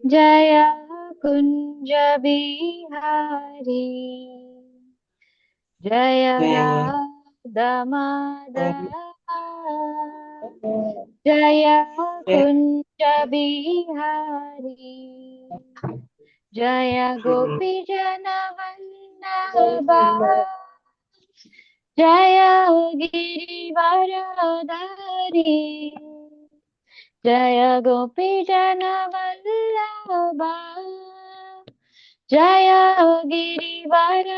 जय कुंज बिहारी जय राधा माधवा जय कुंज बिहारी जय गोपी जन वल्लभा जय गिरिवरधारी जय गोपी जन वल्लभा जय गिरिवरधारी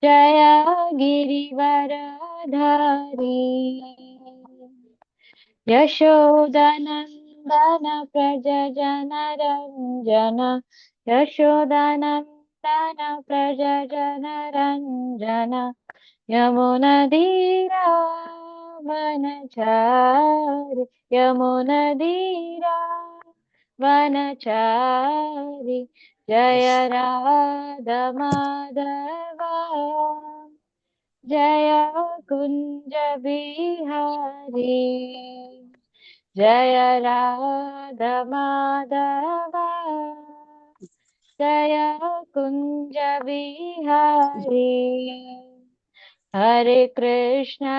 जय गिरिवरधारी यशोदानन्दन प्रज जन रञ्जन यशोदानन्दन प्रज जन रञ्जन यमुनदीरा वनचारि यमुनदीरा वनचारि जय राधा माधवा जय कुंज बिहारी जय राधा माधवा जय कुंज बिहारी हरे कृष्णा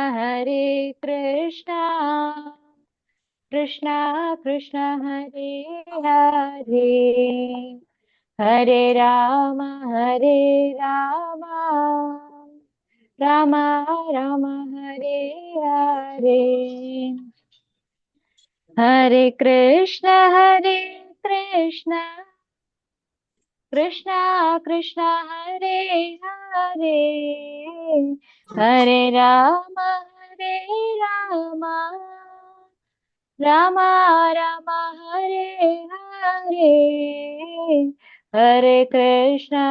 कृष्णा कृष्णा हरे हरे हरे राम राम राम हरे हरे हरे कृष्णा कृष्णा कृष्णा हरे हरे हरे राम राम राम हरे हरे हरे कृष्णा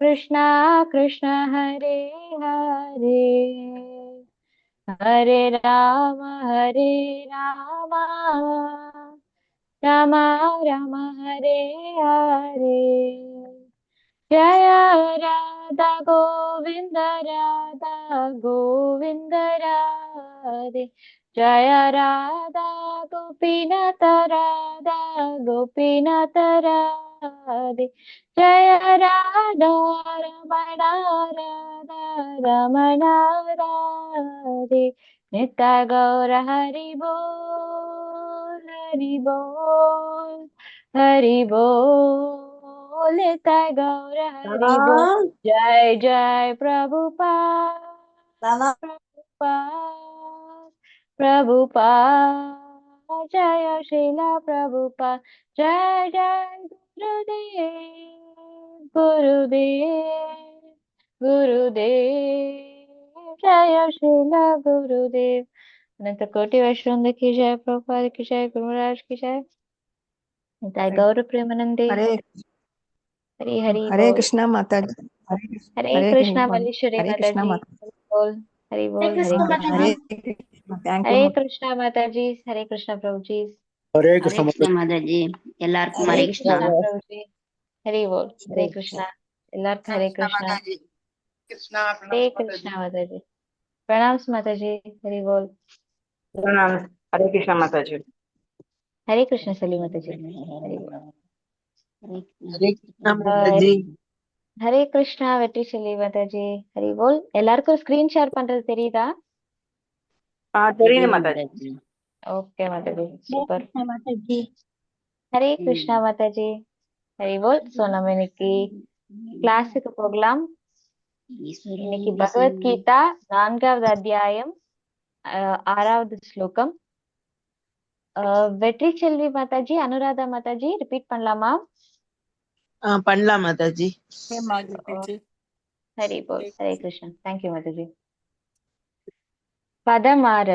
कृष्णा कृष्णा हरे हरे हरे राम राम राम हरे हरे जय राधा गोविंद राधे जय राधा गोपीनाथ राधे जय राधा रमण राधे नित्य गौर हरि बोल नित्य गौर हरि बोल जय जय प्रभुपाद जय श्रीला प्रभुपाद जय जय गुरुदेव जय श्रीला गुरुदेव अनंत कोटि वैष्णव की जय प्रभुपाद की जय गुरु महाराज की जय निताय गौर प्रेमानंदे हरे हरि हरि हरे बोल कृष्णा माता जी हरे हरे कृष्णा कृष्णा मल्लीश्वरी हरे माता कृष्णा जी माता हरि बोल हरे कृष्णा हरे कृष्णा थैंक यू हरे कृष्णा माता जी हरे कृष्णा प्रभु जी हरे हरे कृष्ण कृष्ण माताजी எல்லாருக்கும் हरे हरे कृष्णा कृष्णा प्रभु जी हरि बोल हरे कृष्णा எல்லாருக்கும் हरे कृष्णा हरे कृष्णा माता जी प्रणाम माता जी हरि बोल प्रणाम। हरे कृष्णा माता जी। हरे कृष्ण सली माता जी हरि बोल हरे कृष्ण हरे कृष्णा வெற்றி செல்வி माता जी हरि बोल எல்லாருக்கும் ஸ்கிரீன் ஷேர் பண்றது தெரியுதா தெரியுது माता जी। माताजी ओके माता जी சூப்பர் माताजी हरे कृष्णा माता जी हरि बोल சோ நம்ம இன்னைக்கு கிளாஸுக்கு போகலாம் இன்னைக்கு பகவத்கீதா 4வது அத்தியாயம் 6வது ஸ்லோகம் வெற்றி செல்வி மாதாஜி அனுராதா மாதாஜி ரிப்பீட் பண்ணலாமா பண்ணலாம் माताजी हरि बोल हरे कृष्ण थैंक यू माताजी पदमार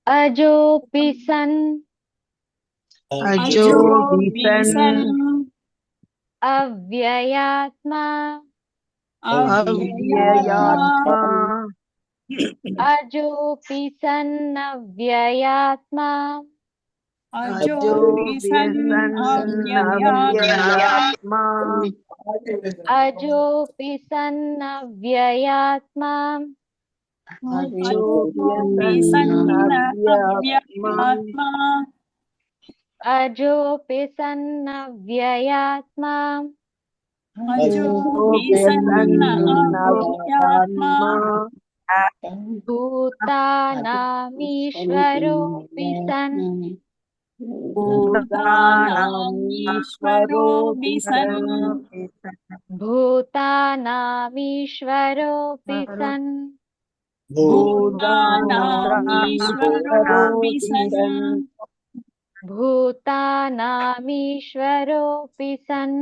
अजोपि सन् अव्ययात्मा अव्ययात्मा अजोपि सन् अव्ययात्मा अजोऽपि सन् अव्ययात्मा अजोऽपि सन्नव्ययात्मा अजोऽपि सन् अव्ययात्मा अजोऽपि सन्नव्ययात्मा अजोऽपि सन् अव्ययात्मा भूतानामीश्वरोऽपि सन् भूतानामीश्वरोऽपि सन् भूतानामीश्वरोऽपि सन् भूतानामीश्वरोऽपि सन् भूतानामीश्वरोऽपि सन्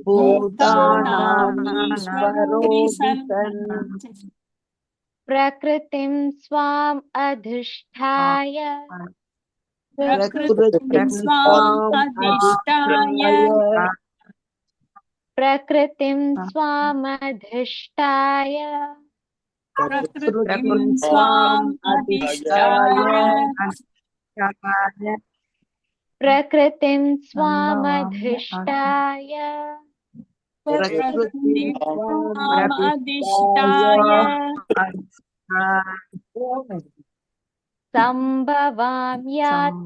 भूतानामीश्वरोऽपि सन् प्रकृतिं स्वाम् अधिष्ठाय प्रकृतिं स्वाम् अधिष्ठाय प्रकृतिं स्वामधिष्ठाय प्रकृतिं स्वाम् अधिष्ठाय प्रकृतिं स्वामधिष्ठाय प्रकृतिं स्वाम् अधिष्ठाय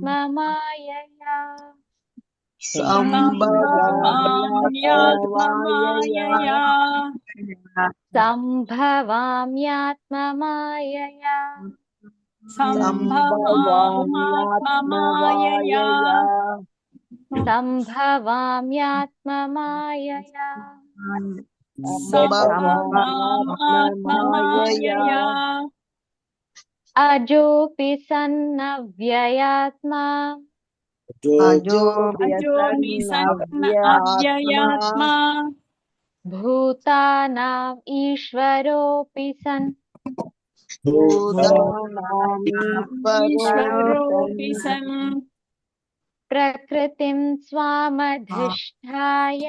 सम्भवाम्यात्ममायया सम्भवाम्यात्ममायया सम्भवाम्यात्ममायया सम्भवाम्यात्ममायया सम्भवाम्यात्ममायया सम्भवाम्यात्ममायया अजोऽपि सन्नव्ययात्मा अजोऽपि सन् अव्ययात्मा भूतानाम् ईश्वरोऽपि सन् भूतानामीश्वरोऽपि सन् प्रकृतिं स्वामधिष्ठाय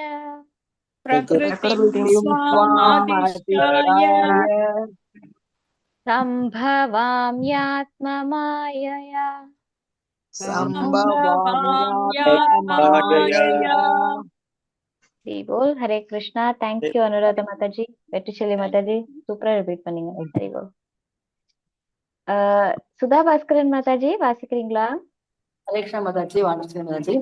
प्रकृतिं स्वामधिष्ठाय सम्भवाम्यात्ममायया सम्भवाम्यात्ममायया जी बोल हरे कृष्णा थैंक यू अनुराधा माताजी வெற்றிச்செல்வி மாதாஜி சூப்பரா ரிப்பீட் பண்ணீங்க ஹரி போல் சுதா பாஸ்கரன் மாதாஜி வாசிக்கிறீங்களா हरे कृष्ण माताजी वाणिज्य माताजी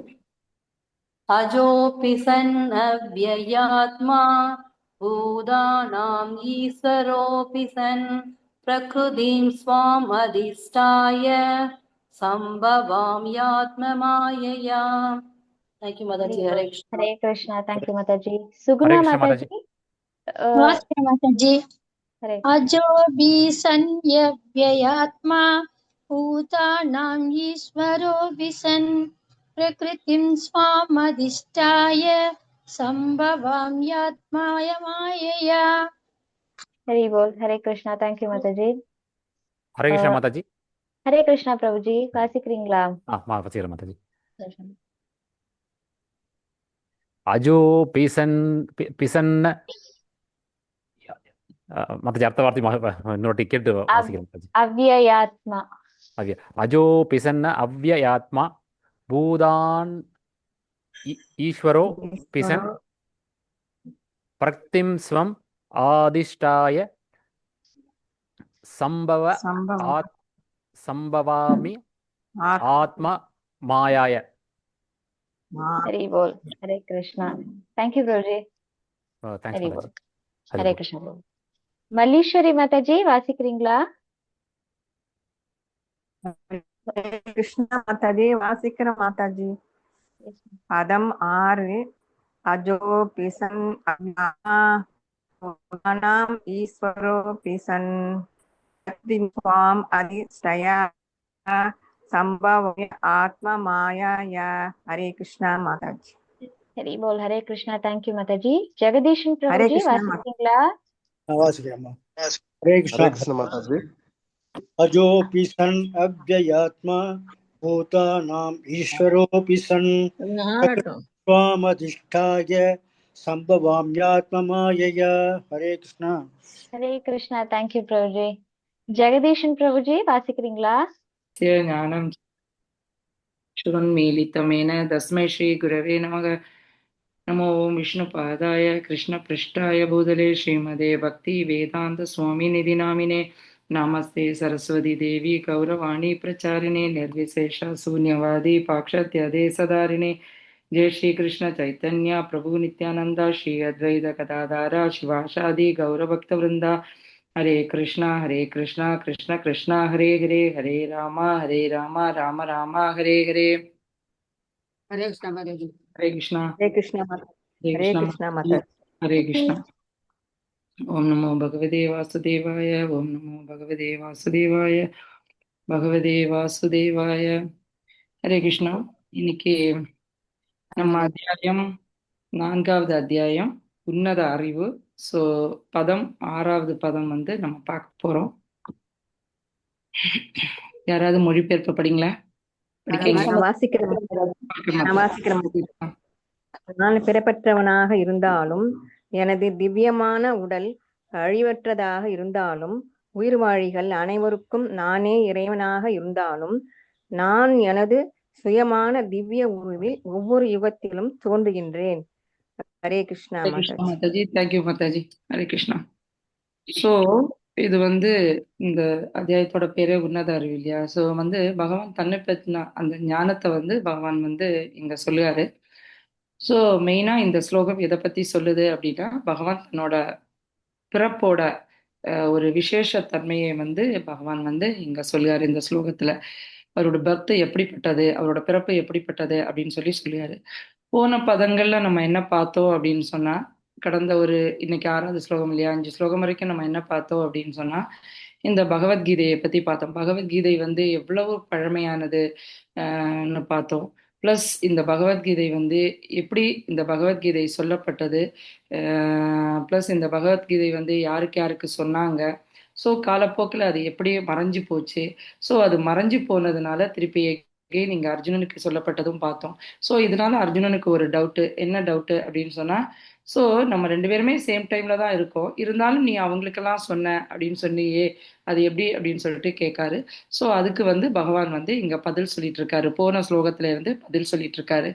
अजोऽपि सन् अव्ययात्मा भूतानाम् ईश्वरोऽपि सन् प्रकृतिं स्वाम् अधिष्ठाय सम्भवाम्यात्ममायया थैंक यू माताजी हरे कृष्ण हरे कृष्णा थैंक यू माताजी सुगुणा माताजी नमस्ते माताजी हरे अजोऽपि सन्नव्ययात्मा भूतानाम् ईश्वरोऽपि सन् प्रकृतिं स्वामधिष्ठाय सम्भवाम्यात्मायमायया हरि बोल हरे कृष्णा थैंक यू माताजी हरे कृष्ण माताजी हरे कृष्णा प्रभु जी வாசிக்கிறீங்களா வாசிக்கிறேன் மாதாஜி अजोऽपि सन् पिसन् माताजी अर्थ वार्ते இன்னொரு டிக்கெட் வாசிக்கிறேன் மாதாஜி अव्ययात्मा अजोऽपि सन् अव्ययात्मा भूतान् ईश्वरो पिसन् प्रकृतिं स्वम् आदिष्टाय संभवामि आत्मा मायाय हरि बोल Hare Krishna thank you Prabhu ji thanks Hari बोल माताजी हरे कृष्णा प्रभु मल्लीश्वरी माताजी வாசிக்கிறீங்களா கிருஷ்ணா மாதாஜி வாசிக்கிற மாதாஜி பதம் 6 அஜோऽपि सन् भूतानाम् ईश्वरोऽपि सन् प्रकृतिं स्वाम् अधिष्ठाय सम्भवामि आत्ममायया हरे कृष्णा माताजी हरि बोल हरे कृष्णा थैंक यू माताजी जगदीशन प्रभु हरे जी कृष्णा வாசிக்கிறீங்களா हरे कृष्ण माताजी अजोऽपि सन् अव्ययात्मा भूतानाम् ईश्वरोऽपि सन् स्वामधिष्ठाय सम्भवाम्यात्ममायया हरे कृष्णा थैंक यू प्रभु जी जगदीशन प्रभु जी வாசிக்கிறீங்களா ஞானம் श्रुन्मीलितमेन तस्मै श्रीगुरवे नमः। नमो ओं विष्णुपादाय कृष्णपृष्ठाय भूतले श्रीमदे भक्तिवेदान्तस्वामिनिधि नामिने। नमस्ते सरस्वती देवी गौरवाणी प्रचारिणे निर्विशेष शून्यवादी पाक्षात्यादे सदारिणे। जय श्री कृष्ण चैतन्य प्रभु नित्यानंद श्री अद्वैत गदाधारा शिवासादि गौरभक्तवृंदा। हरे कृष्णा कृष्ण कृष्ण हरे हरे हरे राम राम राम हरे हरे। हरे कृष्ण माताजी। हरे कृष्णा हरे कृष्ण माता हरे हरे कृष्णा कृष्ण माता हरे कृष्णा। ओम नमो भगवते वासुदेवाय ओम नमो भगवते वासुदेवाय भगवते वासुदेवाय। हरे கிருஷ்ணா. இன்னைக்கு நம்ம அத்தியாயம் 4வது அத்தியாயம் உன்னத அறிவு. ஸோ பதம் 6வது பதம் வந்து நம்ம பார்க்க போறோம். யாராவது மொழிபெயர்ப்பு படிங்களா? படிக்கிறீங்களா? நான் வாசிக்கிறேன் ஓகே நான் மாதா. வாசிக்கிறேன். நான் பிறப்பற்றவனாக இருந்தாலும் எனது திவ்யமான உடல் அழிவற்றதாக இருந்தாலும் உயிர்வாழிகள் அனைவருக்கும் நானே இறைவனாக இருந்தாலும் நான் எனது சுயமான திவ்ய உருவில் ஒவ்வொரு யுகத்திலும் தோன்றுகின்றேன். ஹரே கிருஷ்ணா ஹரே கிருஷ்ணா மாதாஜி. மாதாஜி. தேங்க்யூ மாதாஜி. ஹரே கிருஷ்ணா. ஸோ இது வந்து இந்த அத்தியாயத்தோட பேரே உன்னத அறிவு இல்லையா? ஸோ வந்து பகவான் தன்னை பற்றின அந்த ஞானத்தை வந்து பகவான் வந்து இங்க சொல்லுவாரு. ஸோ மெயினா இந்த ஸ்லோகம் எதை பத்தி சொல்லுது அப்படின்னா, பகவான் தன்னோட பிறப்போட ஒரு விசேஷ தன்மையை வந்து பகவான் வந்து இங்க சொல்லுவாரு இந்த ஸ்லோகத்துல. அவரோட பர்த் எப்படிப்பட்டது, அவரோட பிறப்பு எப்படிப்பட்டது அப்படின்னு சொல்லுவாரு. போன பதங்கள்ல நம்ம என்ன பார்த்தோம் அப்படின்னு சொன்னா, கடந்த ஒரு இன்னைக்கு 6வது ஸ்லோகம் இல்லையா, 5 ஸ்லோகம் வரைக்கும் நம்ம என்ன பார்த்தோம் அப்படின்னு சொன்னா, இந்த பகவத்கீதையை பத்தி பார்த்தோம். பகவத்கீதை வந்து எவ்வளவு பழமையானது பார்த்தோம். பிளஸ் இந்த பகவத்கீதை வந்து எப்படி இந்த பகவத்கீதை சொல்லப்பட்டது, பிளஸ் இந்த பகவத்கீதை வந்து யாருக்கு யாருக்கு சொன்னாங்க. ஸோ காலப்போக்கில் அது எப்படி மறைஞ்சு போச்சு. ஸோ அது மறைஞ்சு போனதுனால திருப்பி again இங்க அர்ஜுனனுக்கு சொல்லப்பட்டதும் பார்த்தோம். ஸோ இதனால அர்ஜுனனுக்கு ஒரு டவுட்டு. என்ன டவுட்டு அப்படின்னு சொன்னா, ஸோ நம்ம 2 பேருமே சேம் டைம்ல தான் இருக்கோம், இருந்தாலும் நீ அவங்களுக்கெல்லாம் சொன்ன அப்படின்னு சொன்னியே, அது எப்படி அப்படின்னு சொல்லிட்டு கேட்காரு. ஸோ அதுக்கு வந்து பகவான் வந்து இங்க பதில் சொல்லிட்டு இருக்காரு. போன ஸ்லோகத்துல இருந்து பதில் சொல்லிட்டு இருக்காரு.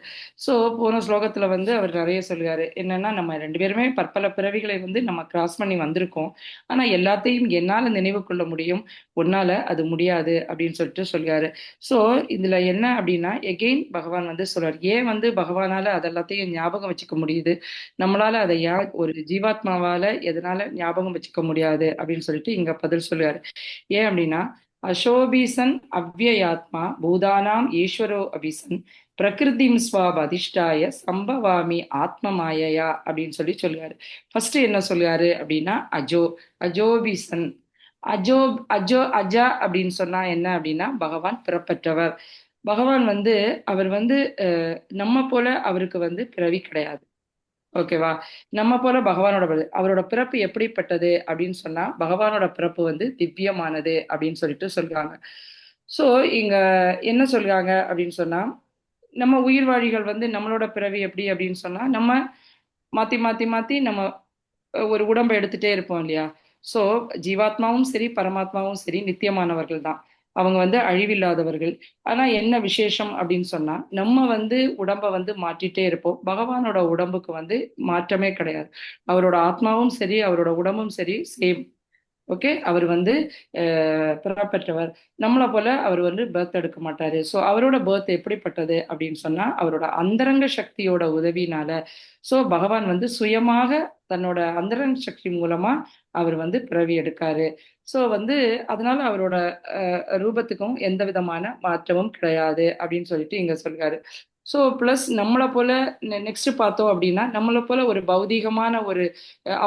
ஸோ போன ஸ்லோகத்துல வந்து அவர் நிறைய சொல்லுவாரு. என்னன்னா, நம்ம 2 பேருமே பற்பல பிறவிகளை வந்து நம்ம கிராஸ் பண்ணி வந்திருக்கோம். ஆனா எல்லாத்தையும் என்னால நினைவு கொள்ள முடியும், உன்னால அது முடியாது அப்படின்னு சொல்லிட்டு சொல்லுவாரு. ஸோ இதுல என்ன அப்படின்னா, எகெயின் பகவான் வந்து சொல்றாரு, ஏன் வந்து பகவானால அதெல்லாத்தையும் ஞாபகம் வச்சுக்க முடியுது, நம்மளால அதை ஒரு ஜீவாத்மாவால எதனால ஞாபகம் வச்சுக்க முடியாது அப்படின்னு சொல்லிட்டு இங்க பதில் சொல்லுவாரு. ஏன் அப்படின்னா, அசோபிசன் அவ்யயாத்மா பூதானாம் ஈஸ்வரோ அபிசன் பிரகிருதிம் ஸ்வாப் அதிஷ்டாய சம்பவாமி ஆத்ம மாயையா அப்படின்னு சொல்லுவாரு. ஃபர்ஸ்ட் என்ன சொல்லுவாரு அப்படின்னா, அஜோபிசன். அஜா அப்படின்னு சொன்னா என்ன அப்படின்னா, பகவான் பிறப்பற்றவர். பகவான் வந்து அவர் வந்து நம்ம போல அவருக்கு வந்து பிறவி கிடையாது. ஓகேவா? நம்ம போல அவரோட பிறப்பு எப்படிப்பட்டது அப்படின்னு சொன்னா, பகவானோட பிறப்பு வந்து திவ்யமானது அப்படின்னு சொல்லிட்டு சொல்றாங்க. சோ இங்க என்ன சொல்றாங்க அப்படின்னு சொன்னா, நம்ம உயிர்வாழிகள் வந்து நம்மளோட பிறவி எப்படி அப்படின்னு சொன்னா, நம்ம மாத்தி மாத்தி மாத்தி நம்ம ஒரு உடம்பை எடுத்துட்டே இருப்போம் இல்லையா? சோ ஜீவாத்மாவும் சரி பரமாத்மாவும் சரி நித்தியமானவர்கள் தான். அவங்க வந்து அழிவில்லாதவர்கள். ஆனா என்ன விசேஷம் அப்படின்னு சொன்னா, நம்ம வந்து உடம்ப வந்து மாற்றிட்டே இருப்போம். பகவானோட உடம்புக்கு வந்து மாற்றமே கிடையாது. அவரோட ஆத்மாவும் சரி அவரோட உடம்பும் சரி சேம். ஓகே, அவர் வந்து பிறப்பற்றவர். நம்மளை போல அவர் வந்து பர்த் எடுக்க மாட்டாரு. ஸோ அவரோட பர்த் எப்படிப்பட்டது அப்படின்னு சொன்னா, அவரோட அந்தரங்க சக்தியோட உதவினால. ஸோ பகவான் வந்து சுயமாக தன்னோட அந்தரங்க சக்தி மூலமா அவர் வந்து பிறவி எடுக்காரு. ஸோ வந்து அதனால அவரோட ரூபத்துக்கும் எந்த விதமான மாற்றமும் கிடையாது அப்படின்னு சொல்லிட்டு இங்க சொல்றாரு. ஸோ பிளஸ் நம்மளை போல நெக்ஸ்ட் பார்த்தோம் அப்படின்னா, நம்மளை போல ஒரு பௌதீகமான ஒரு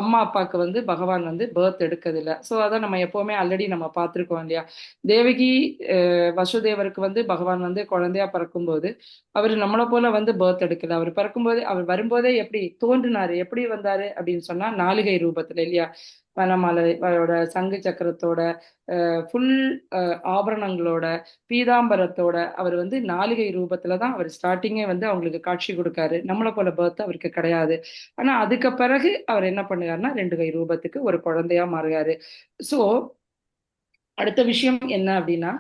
அம்மா அப்பாவுக்கு வந்து பகவான் வந்து பர்த் எடுக்கிறதில்ல. ஸோ அதான் நம்ம எப்பவுமே ஆல்ரெடி நம்ம பார்த்துருக்கோம் இல்லையா? தேவகி வசுதேவருக்கு வந்து பகவான் வந்து குழந்தையா பிறக்கும்போது அவர் நம்மளை போல வந்து பர்த் எடுக்கல. அவர் பிறக்கும்போது அவர் வரும்போதே எப்படி தோன்றினாரு, எப்படி வந்தாரு அப்படின்னு சொன்னா, நாளிகை ரூபத்துல இல்லையா? வனமாலையோட சங்கு சக்கரத்தோட ஃபுல் ஆபரணங்களோட பீதாம்பரத்தோட அவர் வந்து நாளிகை ரூபத்துல தான் அவர் ஸ்டார்டிங்கே வந்து அவங்களுக்கு காட்சி கொடுக்காரு. நம்மளை போல பர்த் அவருக்கு கிடையாது. ஆனா அதுக்கு பிறகு அவர் என்ன பண்ணுறாருன்னா, 2 கை ரூபத்துக்கு ஒரு குழந்தையா மாறுறாரு. ஸோ அடுத்த விஷயம் என்ன அப்படின்னா,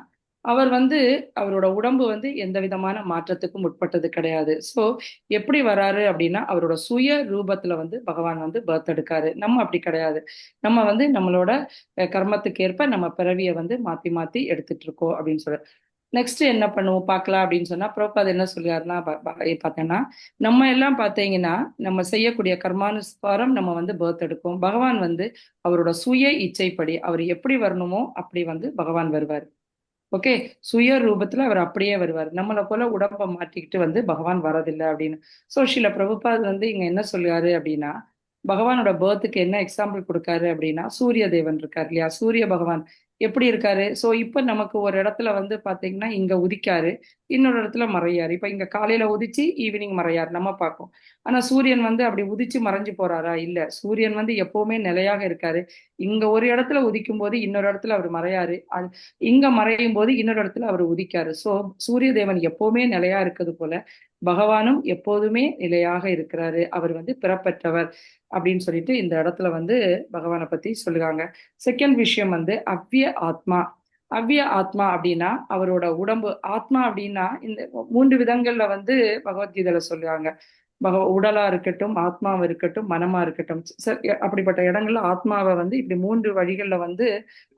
அவர் வந்து அவரோட உடம்பு வந்து எந்த விதமான மாற்றத்துக்கும் உட்பட்டது கிடையாது. ஸோ எப்படி வராரு அப்படின்னா அவரோட சுய ரூபத்துல வந்து பகவான் வந்து பர்த் எடுக்காரு. நம்ம அப்படி கிடையாது. நம்ம வந்து நம்மளோட கர்மத்துக்கு ஏற்ப நம்ம பிறவியை வந்து மாத்தி மாத்தி எடுத்துட்டு இருக்கோம் அப்படின்னு சொல்ற. நெக்ஸ்ட் என்ன பண்ணுவோம் பார்க்கலாம் அப்படின்னு சொன்னா பிரபுபாத் என்ன சொல்றாருன்னா பார்த்தோன்னா நம்ம எல்லாம் பார்த்தீங்கன்னா நம்ம செய்யக்கூடிய கர்மானுசாரம் நம்ம வந்து பர்த் எடுக்கும். பகவான் வந்து அவரோட சுய இச்சைப்படி அவர் எப்படி வரணுமோ அப்படி வந்து பகவான் வருவார். ஓகே, சுய ரூபத்துல அவர் அப்படியே வருவார். நம்மளை போல உடம்ப மாட்டிக்கிட்டு வந்து பகவான் வரதில்லை அப்படின்னு. ஸோ ஸ்ரீல பிரபுபாத் வந்து இங்க என்ன சொல்றாரு அப்படின்னா பகவானோட பர்த்துக்கு என்ன எக்ஸாம்பிள் கொடுக்காரு அப்படின்னா சூரிய தேவன் இருக்காரு இல்லையா, சூரிய பகவான் எப்படி இருக்காரு. ஸோ இப்ப நமக்கு ஒரு இடத்துல வந்து பாத்தீங்கன்னா இங்க உதிக்காரு, இன்னொரு இடத்துல மறையாரு. இப்ப இங்க காலையில உதிச்சு ஈவினிங் மறையாரு நம்ம பார்ப்போம். ஆனா சூரியன் வந்து அப்படி உதிச்சு மறைஞ்சு போறாரா? இல்ல, சூரியன் வந்து எப்பவுமே நிலையாக இருக்காரு. இங்க ஒரு இடத்துல உதிக்கும் போது இன்னொரு இடத்துல அவர் மறையாரு, இங்க மறையும் போது இன்னொரு இடத்துல அவர் உதிக்காரு. சோ சூரிய தேவன் எப்பவுமே நிலையா இருக்கிறது போல பகவானும் எப்போதுமே நிலையாக இருக்கிறாரு. அவர் வந்து பிறப்பற்றவர் அப்படின்னு சொல்லிட்டு இந்த இடத்துல வந்து பகவானை பத்தி சொல்லுவாங்க. செகண்ட் விஷயம் வந்து அவ்விய ஆத்மா. அவ்விய ஆத்மா அப்படின்னா அவரோட உடம்பு. ஆத்மா அப்படின்னா இந்த 3 விதங்கள்ல வந்து பகவத்கீதையில சொல்லுவாங்க. உடலா இருக்கட்டும், ஆத்மாவா இருக்கட்டும், மனமா இருக்கட்டும். அப்படிப்பட்ட இடங்கள்ல ஆத்மாவை வந்து இப்படி 3 வழிகள்ல வந்து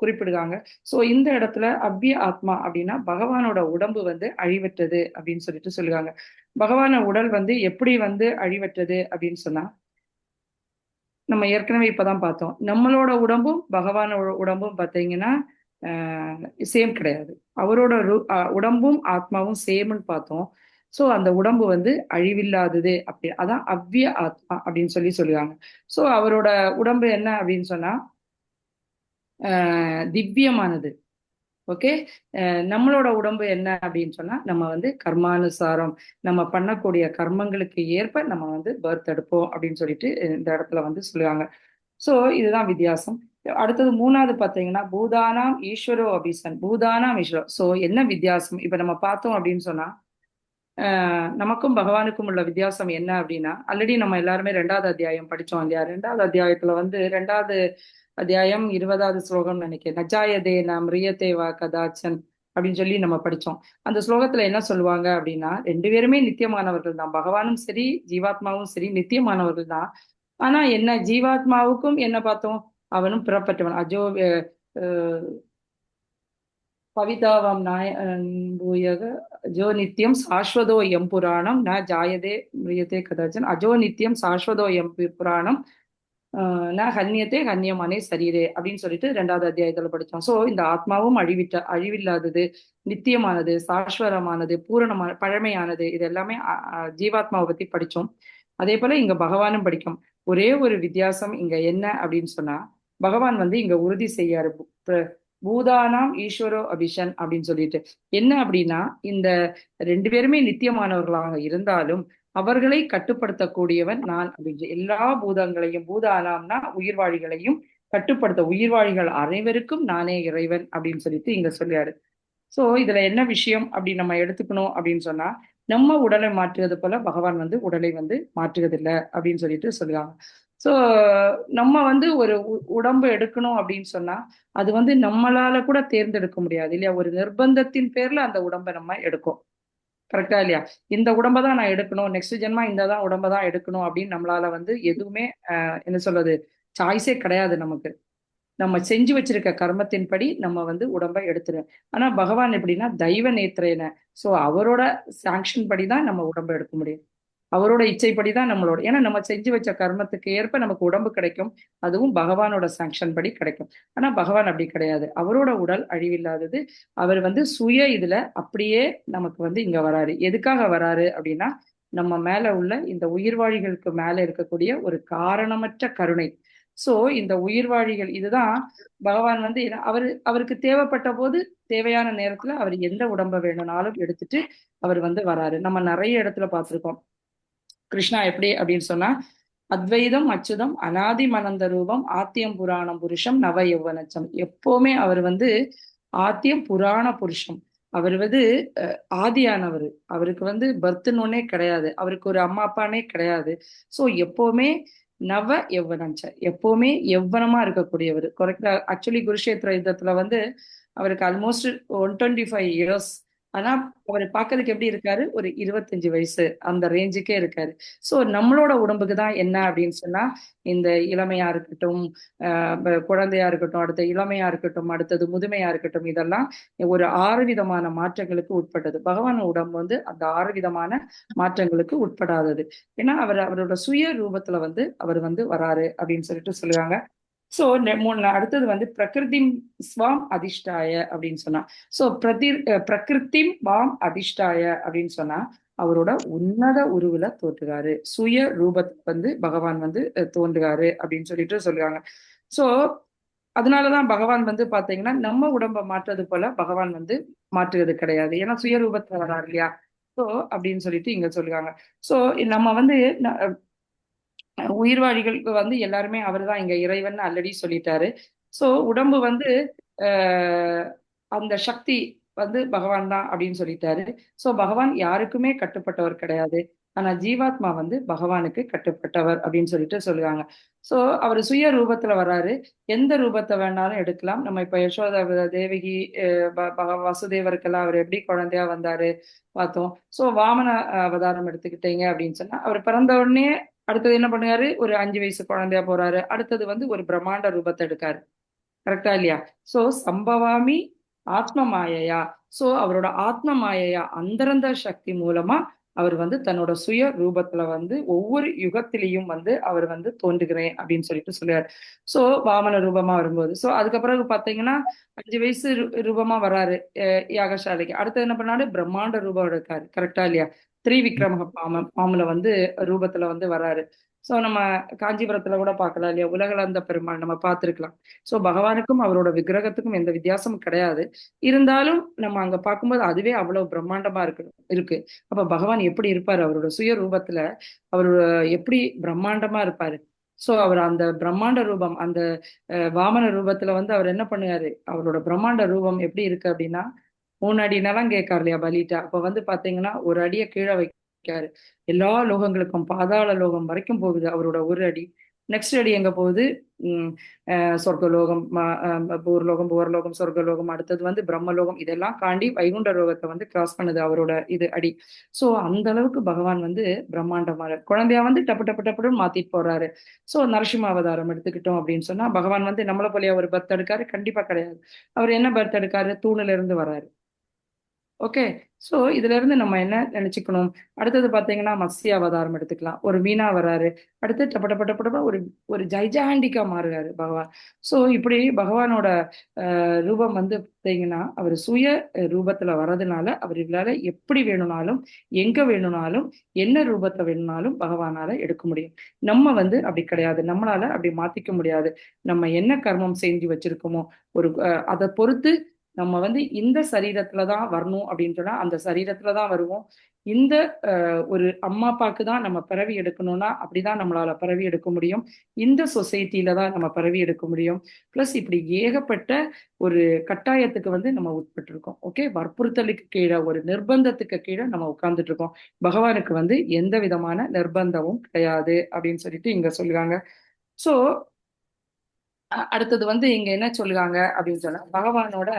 குறிப்பிடுவாங்க. சோ இந்த இடத்துல அவ்விய ஆத்மா அப்படின்னா பகவானோட உடம்பு வந்து அழிவற்றது அப்படின்னு சொல்லிட்டு சொல்லுவாங்க. பகவான உடல் வந்து எப்படி வந்து அழிவற்றது அப்படின்னு சொன்னா நம்ம ஏற்கனவே இப்பதான் பார்த்தோம். நம்மளோட உடம்பும் பகவானோட உடம்பும் பார்த்தீங்கன்னா சேம் கிடையாது. அவரோட உடம்பும் ஆத்மாவும் சேம்னு பார்த்தோம். சோ அந்த உடம்பு வந்து அழிவில்லாதது அப்படி, அதான் அவ்விய ஆத்மா அப்படின்னு சொல்லுவாங்க. சோ அவரோட உடம்பு என்ன அப்படின்னு சொன்னா திவ்யமானது. ஓகே, நம்மளோட உடம்பு என்ன அப்படின்னு சொன்னா நம்ம வந்து கர்மானுசாரம் நம்ம பண்ணக்கூடிய கர்மங்களுக்கு ஏற்ப நம்ம வந்து பர்த் எடுப்போம் அப்படின்னு சொல்லிட்டு இந்த இடத்துல வந்து சொல்லுவாங்க. சோ இதுதான் வித்தியாசம். அடுத்தது 3வது பாத்தீங்கன்னா பூதானாம் ஈஸ்வரோ அபிசன். பூதானாம் ஈஸ்வரோ. சோ என்ன வித்தியாசம் இப்ப நம்ம பார்த்தோம் அப்படின்னு சொன்னா நமக்கும் பகவானுக்கும் உள்ள வித்தியாசம் என்ன அப்படின்னா ஆல்ரெடி நம்ம எல்லாருமே 2வது அத்தியாயம் படிச்சோம் இல்லையா. 2வது அத்தியாயத்துல வந்து 2வது அத்தியாயம் 20வது ஸ்லோகம் நினைக்கிறேன். நஜாயதே நாம் ரியதே வா கதாச்சன் அப்படின்னு சொல்லி நம்ம படிச்சோம். அந்த ஸ்லோகத்துல என்ன சொல்லுவாங்க அப்படின்னா 2 பேருமே நித்தியமானவர்கள் தான். பகவானும் சரி ஜீவாத்மாவும் சரி நித்தியமானவர்கள் தான். ஆனா என்ன, ஜீவாத்மாவுக்கும் என்ன பார்த்தோம், அவனும் பிறப்பற்றவன். பவிதாவாம் பூயக அஜோ நித்தியம் சாஸ்வதோ எம் புராணம் ந ஜாயதே மிரியதே கதாச்சன் அஜோ நித்தியம் சாஸ்வதோ எம் புராணம் ந ஹன்யத்தே ஹன்யமானே சரீரே அப்படின்னு சொல்லிட்டு 2வது அத்தியாயத்துல படிச்சோம். சோ இந்த ஆத்மாவும் அழிவில்லாதது, நித்தியமானது, சாஸ்வரமானது, பூரணமான பழமையானது, இது எல்லாமே ஜீவாத்மாவை பத்தி படிச்சோம். அதே போல இங்க பகவானும் படிக்கும். ஒரே ஒரு வித்தியாசம் இங்க என்ன அப்படின்னு சொன்னா பகவான் வந்து இங்க உறுதி செய்யாரு பூதானாம் ஈஸ்வரோ அபிஷன் அப்படின்னு சொல்லிட்டு. என்ன அப்படின்னா இந்த 2 பேருமே நித்தியமானவர்களாக இருந்தாலும் அவர்களை கட்டுப்படுத்தக்கூடியவன் நான் அப்படின்னு. எல்லா பூதங்களையும், பூதானாம்னா உயிர்வாழிகளையும் கட்டுப்படுத்த, உயிர்வாழிகள் அனைவருக்கும் நானே இறைவன் அப்படின்னு சொல்லிட்டு இங்க சொல்லியாரு. சோ இதுல என்ன விஷயம் அப்படி நம்ம எடுத்துக்கணும் அப்படின்னு சொன்னா நம்ம உடலை மாற்றுவது போல பகவான் வந்து உடலை வந்து மாற்றுவதில்லை அப்படின்னு சொல்லிட்டு சொல்லுவாங்க. சோ நம்ம வந்து ஒரு உடம்பு எடுக்கணும் அப்படின்னு சொன்னா அது வந்து நம்மளால கூட தேர்ந்தெடுக்க முடியாது இல்லையா. ஒரு நிர்பந்தத்தின் பேர்ல அந்த உடம்பை நம்ம எடுக்கும். கரெக்டா இல்லையா? இந்த உடம்பை தான் நான் எடுக்கணும், நெக்ஸ்ட் ஜென்மா இந்த தான் உடம்பை தான் எடுக்கணும் அப்படின்னு நம்மளால வந்து எதுவுமே என்ன சொல்றது சாய்ஸே கிடையாது நமக்கு. நம்ம செஞ்சு வச்சிருக்க கர்மத்தின்படி நம்ம வந்து உடம்பை எடுத்துருவோம். ஆனா பகவான் எப்படின்னா தெய்வ நேத்திரேன. சோ அவரோட சாங்ஷன் படி தான் நம்ம உடம்பை எடுக்க முடியும். அவரோட இச்சைப்படி தான் நம்மளோட, ஏன்னா நம்ம செஞ்சு வச்ச கர்மத்துக்கு ஏற்ப நமக்கு உடம்பு கிடைக்கும். அதுவும் பகவானோட சாங்ஷன் படி கிடைக்கும். ஆனா பகவான் அப்படி கிடையாது. அவரோட உடல் அழிவில்லாதது. அவர் வந்து சுய இதுல அப்படியே நமக்கு வந்து இங்க வராரு. எதுக்காக வராரு அப்படின்னா நம்ம மேல உள்ள இந்த உயிர்வாழிகளுக்கு மேல இருக்கக்கூடிய ஒரு காரணமற்ற கருணை. சோ இந்த உயிர்வாழிகள் இதுதான் பகவான் வந்து அவருக்கு தேவைப்பட்ட போது தேவையான நேரத்துல அவர் எந்த உடம்பை வேணும்னாலும் எடுத்துட்டு அவர் வந்து வராரு. நம்ம நிறைய இடத்துல பார்த்திருக்கோம் கிருஷ்ணா எப்படி அப்படின்னு சொன்னா அத்வைதம் அச்சுதம் அனாதி மனந்த ரூபம் ஆத்தியம் புராணம் புருஷம் நவ யௌவனச்சம். எப்பவுமே அவர் வந்து ஆத்தியம் புராண புருஷம். அவர் வந்து ஆதியானவர். அவருக்கு வந்து பர்த்னே கிடையாது, அவருக்கு ஒரு அம்மா அப்பானே கிடையாது. சோ எப்பவுமே நவ யௌவனஞ்ச, எப்பவுமே யௌவனமா இருக்கக்கூடியவர். கரெக்டா? ஆக்சுவலி குருஷேத்திர யுத்தத்துல வந்து அவருக்கு ஆல்மோஸ்ட் 125 இயர்ஸ். ஆனா அவர் பார்க்கறதுக்கு எப்படி இருக்காரு? ஒரு 25 வயசு அந்த ரேஞ்சுக்கே இருக்காரு. சோ நம்மளோட உடம்புக்கு தான் என்ன அப்படின்னு சொன்னா, இந்த இளமையா இருக்கட்டும், குழந்தையா இருக்கட்டும், அடுத்த இளமையா இருக்கட்டும், அடுத்தது முதுமையா இருக்கட்டும், இதெல்லாம் ஒரு 6 விதமான மாற்றங்களுக்கு உட்பட்டது. பகவான் உடம்பு வந்து அந்த 6 விதமான மாற்றங்களுக்கு உட்படாதது. ஏன்னா அவரோட சுய ரூபத்துல வந்து அவர் வந்து வராரு அப்படின்னு சொல்லிட்டு சொல்லுவாங்க. சோ அடுத்தது வந்து பிரகிருதி ஸ்வாம் அதிஷ்டாய அப்படின்னு சொன்னா, சோ பிரகிருதி வாம் அதிஷ்டாய அப்படின்னு சொன்னா அவரோட உன்னத உருவுல தோன்றுகிறாரு, சுய ரூபத்தை வந்து பகவான் வந்து தோன்றுகிறாரு அப்படின்னு சொல்லிட்டு சொல்லுவாங்க. சோ அதனாலதான் பகவான் வந்து பாத்தீங்கன்னா நம்ம உடம்ப மாற்றுறது போல பகவான் வந்து மாற்றுறது கிடையாது. ஏன்னா சுயரூபத்துல வராரு இல்லையா? சோ அப்படின்னு சொல்லிட்டு இங்க சொல்லுவாங்க. சோ நம்ம வந்து உயிர்வாழிகளுக்கு வந்து எல்லாருமே அவர்தான் இங்க இறைவன் ஆல்ரெடி சொல்லிட்டாரு. சோ உடம்பு வந்து அந்த சக்தி வந்து பகவான் தான் அப்படின்னு சொல்லிட்டாரு. சோ பகவான் யாருக்குமே கட்டுப்பட்டவர் கிடையாது. ஆனா ஜீவாத்மா வந்து பகவானுக்கு கட்டுப்பட்டவர் அப்படின்னு சொல்லிட்டு சொல்லுவாங்க. சோ அவர் சுய ரூபத்துல வர்றாரு. எந்த ரூபத்தை வேணாலும் எடுக்கலாம். நம்ம இப்ப யசோதா தேவகி வசுதேவருக்கெல்லாம் அவர் எப்படி குழந்தையா வந்தாரு பார்த்தோம். சோ வாமன அவதாரம் எடுத்துக்கிட்டீங்க அப்படின்னு சொன்னா அவர் பிறந்த உடனே அடுத்தது என்ன பண்ணுவாரு? ஒரு 5 வயசு குழந்தையா போறாரு. அடுத்தது வந்து ஒரு பிரம்மாண்ட ரூபத்தை எடுக்காரு. கரெக்டா இல்லையா? சோ சம்பவாமி ஆத்ம மாயையா, சோ அவரோட ஆத்ம மாயையா அந்தரந்த சக்தி மூலமா அவர் வந்து தன்னோட சுய ரூபத்துல வந்து ஒவ்வொரு யுகத்திலையும் வந்து அவர் வந்து தோன்றுகிறேன் அப்படின்னு சொல்லிட்டு சொல்லுவார். சோ வாமன ரூபமா வரும்போது, சோ அதுக்கப்புறம் பாத்தீங்கன்னா 5 வயசு ரூபமா வராரு யாகசாலைக்கு. அடுத்தது என்ன பண்ணாரு? பிரம்மாண்ட ரூபம் எடுக்காரு. கரெக்டா இல்லையா? திரிவிக்ரம பாம்புல வந்து ரூபத்துல வந்து வராரு. சோ நம்ம காஞ்சிபுரத்துல கூட பார்க்கலாம் இல்லையா? உலகளந்த பெருமாள் நம்ம பார்த்திருக்கலாம். சோ பகவானுக்கும் அவரோட விக்கிரகத்துக்கும் எந்த வித்தியாசமும் கிடையாது. இருந்தாலும் நம்ம அங்க பார்க்கும்போது அதுவே அவ்வளவு பிரம்மாண்டமா இருக்கு. அப்ப பகவான் எப்படி இருப்பாரு? அவரோட சுய ரூபத்துல அவரோட எப்படி பிரம்மாண்டமா இருப்பாரு. சோ அவர் அந்த பிரம்மாண்ட ரூபம், அந்த வாமன ரூபத்துல வந்து அவர் என்ன பண்ணுவாரு? அவரோட பிரம்மாண்ட ரூபம் எப்படி இருக்கு அப்படின்னா 3 அடி நிலம் கேட்காரு இல்லையா பலிட்டா? அப்ப வந்து பாத்தீங்கன்னா ஒரு அடியை கீழே வைக்காரு. எல்லா லோகங்களுக்கும் பாதாள லோகம் வரைக்கும் போகுது அவரோட ஒரு அடி. நெக்ஸ்ட் அடி எங்க போகுது? சொர்க்கலோகம், பூர்லோகம், புவர்லோகம், சொர்க்கலோகம், அடுத்தது வந்து பிரம்மலோகம், இதெல்லாம் காண்டி வைகுண்ட லோகத்தை வந்து கிராஸ் பண்ணுது அவரோட இது அடி. சோ அந்த அளவுக்கு பகவான் வந்து பிரம்மாண்டமா குழந்தையா வந்து டப்பு டப்பு டப்புன்னு மாத்திட்டு போறாரு. சோ நரசிம்ம அவதாரம் எடுத்துக்கிட்டோம் அப்படின்னு சொன்னா பகவான் வந்து நம்மள போலியா ஒரு பர்த் எடுக்காரு? கண்டிப்பா கிடையாது. அவர் என்ன பர்த் எடுக்காரு? தூணுல இருந்து வராரு. ஓகே. சோ இதுல இருந்து நம்ம என்ன நினைச்சுக்கணும்? அடுத்தது பாத்தீங்கன்னா மத்ஸ்ய அவதாரம் எடுத்துக்கலாம். ஒரு மீனா வராரு. அடுத்து டப்ப ஒரு ஜைஜாண்டிக்கா மாறுறாரு பகவான். சோ இப்படி பகவானோட ரூபம் வந்து பாத்தீங்கன்னா அவர் சுய ரூபத்துல வர்றதுனால அவர் இவரால எப்படி வேணும்னாலும், எங்க வேணும்னாலும், என்ன ரூபத்தை வேணும்னாலும் பகவானால எடுக்க முடியும். நம்ம வந்து அப்படி கிடையாது. நம்மளால அப்படி மாத்திக்க முடியாது. நம்ம என்ன கர்மம் செஞ்சு வச்சிருக்கோமோ ஒரு அதை பொறுத்து நம்ம வந்து இந்த சரீரத்துலதான் வரணும் அப்படின்னு சொன்னா அந்த சரீரத்துலதான் வருவோம். இந்த ஒரு அம்மா அப்பாக்கு தான் நம்ம பிறவி எடுக்கணும்னா அப்படிதான் நம்மளால பிறவி எடுக்க முடியும். இந்த சொசைட்டில தான் நம்ம பிறவி எடுக்க முடியும். பிளஸ் இப்படி ஏகப்பட்ட ஒரு கட்டாயத்துக்கு வந்து நம்ம உட்பட்டு இருக்கோம். ஓகே, வற்புறுத்தலுக்கு கீழே, ஒரு நிர்பந்தத்துக்கு கீழே நம்ம உட்கார்ந்துட்டு இருக்கோம். பகவானுக்கு வந்து எந்த விதமான நிர்பந்தமும் கிடையாது அப்படின்னு சொல்லிட்டு இங்க சொல்லுவாங்க. சோ அடுத்தது வந்து இங்க என்ன சொல்லுவாங்க அப்படின்னு சொன்னா பகவானோட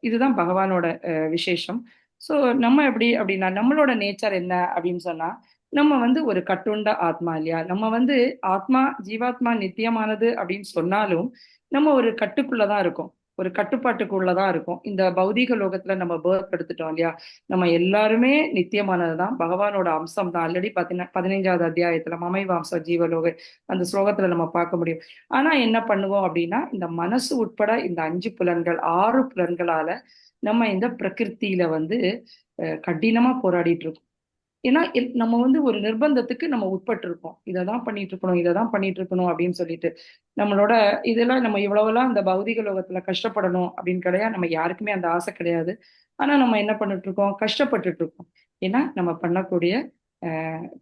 இதுதான் பகவானோட விசேஷம். சோ நம்ம எப்படி அப்படின்னா நம்மளோட நேச்சர் என்ன அப்படின்னு சொன்னா நம்ம வந்து ஒரு கட்டுண்ட ஆத்மா இல்லையா? நம்ம வந்து ஆத்மா ஜீவாத்மா நித்தியமானது அப்படின்னு சொன்னாலும் நம்ம ஒரு கட்டுக்குள்ளதான் இருக்கோம், ஒரு கட்டுப்பாட்டுக்குள்ளதான் இருக்கும். இந்த பௌதீக லோகத்துல நம்ம பேர்த் எடுத்துட்டோம் இல்லையா? நம்ம எல்லாருமே நித்தியமானதுதான், பகவானோட அம்சம் தான். ஆல்ரெடி 15வது அத்தியாயத்துல மமைவாம்ச ஜீவலோக அந்த ஸ்லோகத்துல நம்ம பார்க்க முடியும். ஆனா என்ன பண்ணுவோம் அப்படின்னா இந்த மனசு உட்பட இந்த 5 புலன்கள் 6 புலன்களால நம்ம இந்த பிரகிருத்தியில வந்து கடினமா போராடிட்டு இருக்கோம். ஏன்னா நம்ம வந்து ஒரு நிர்பந்தத்துக்கு நம்ம உட்பட்டு இருக்கோம். இதைதான் பண்ணிட்டு இருக்கணும் அப்படின்னு சொல்லிட்டு நம்மளோட இதெல்லாம் நம்ம இவ்வளவுலாம் இந்த பௌதிக லோகத்துல கஷ்டப்படணும் அப்படின்னு கிடையாது. நம்ம யாருக்குமே அந்த ஆசை கிடையாது. ஆனா நம்ம என்ன பண்ணிட்டு இருக்கோம்? கஷ்டப்பட்டுட்டு இருக்கோம். ஏன்னா நம்ம பண்ணக்கூடிய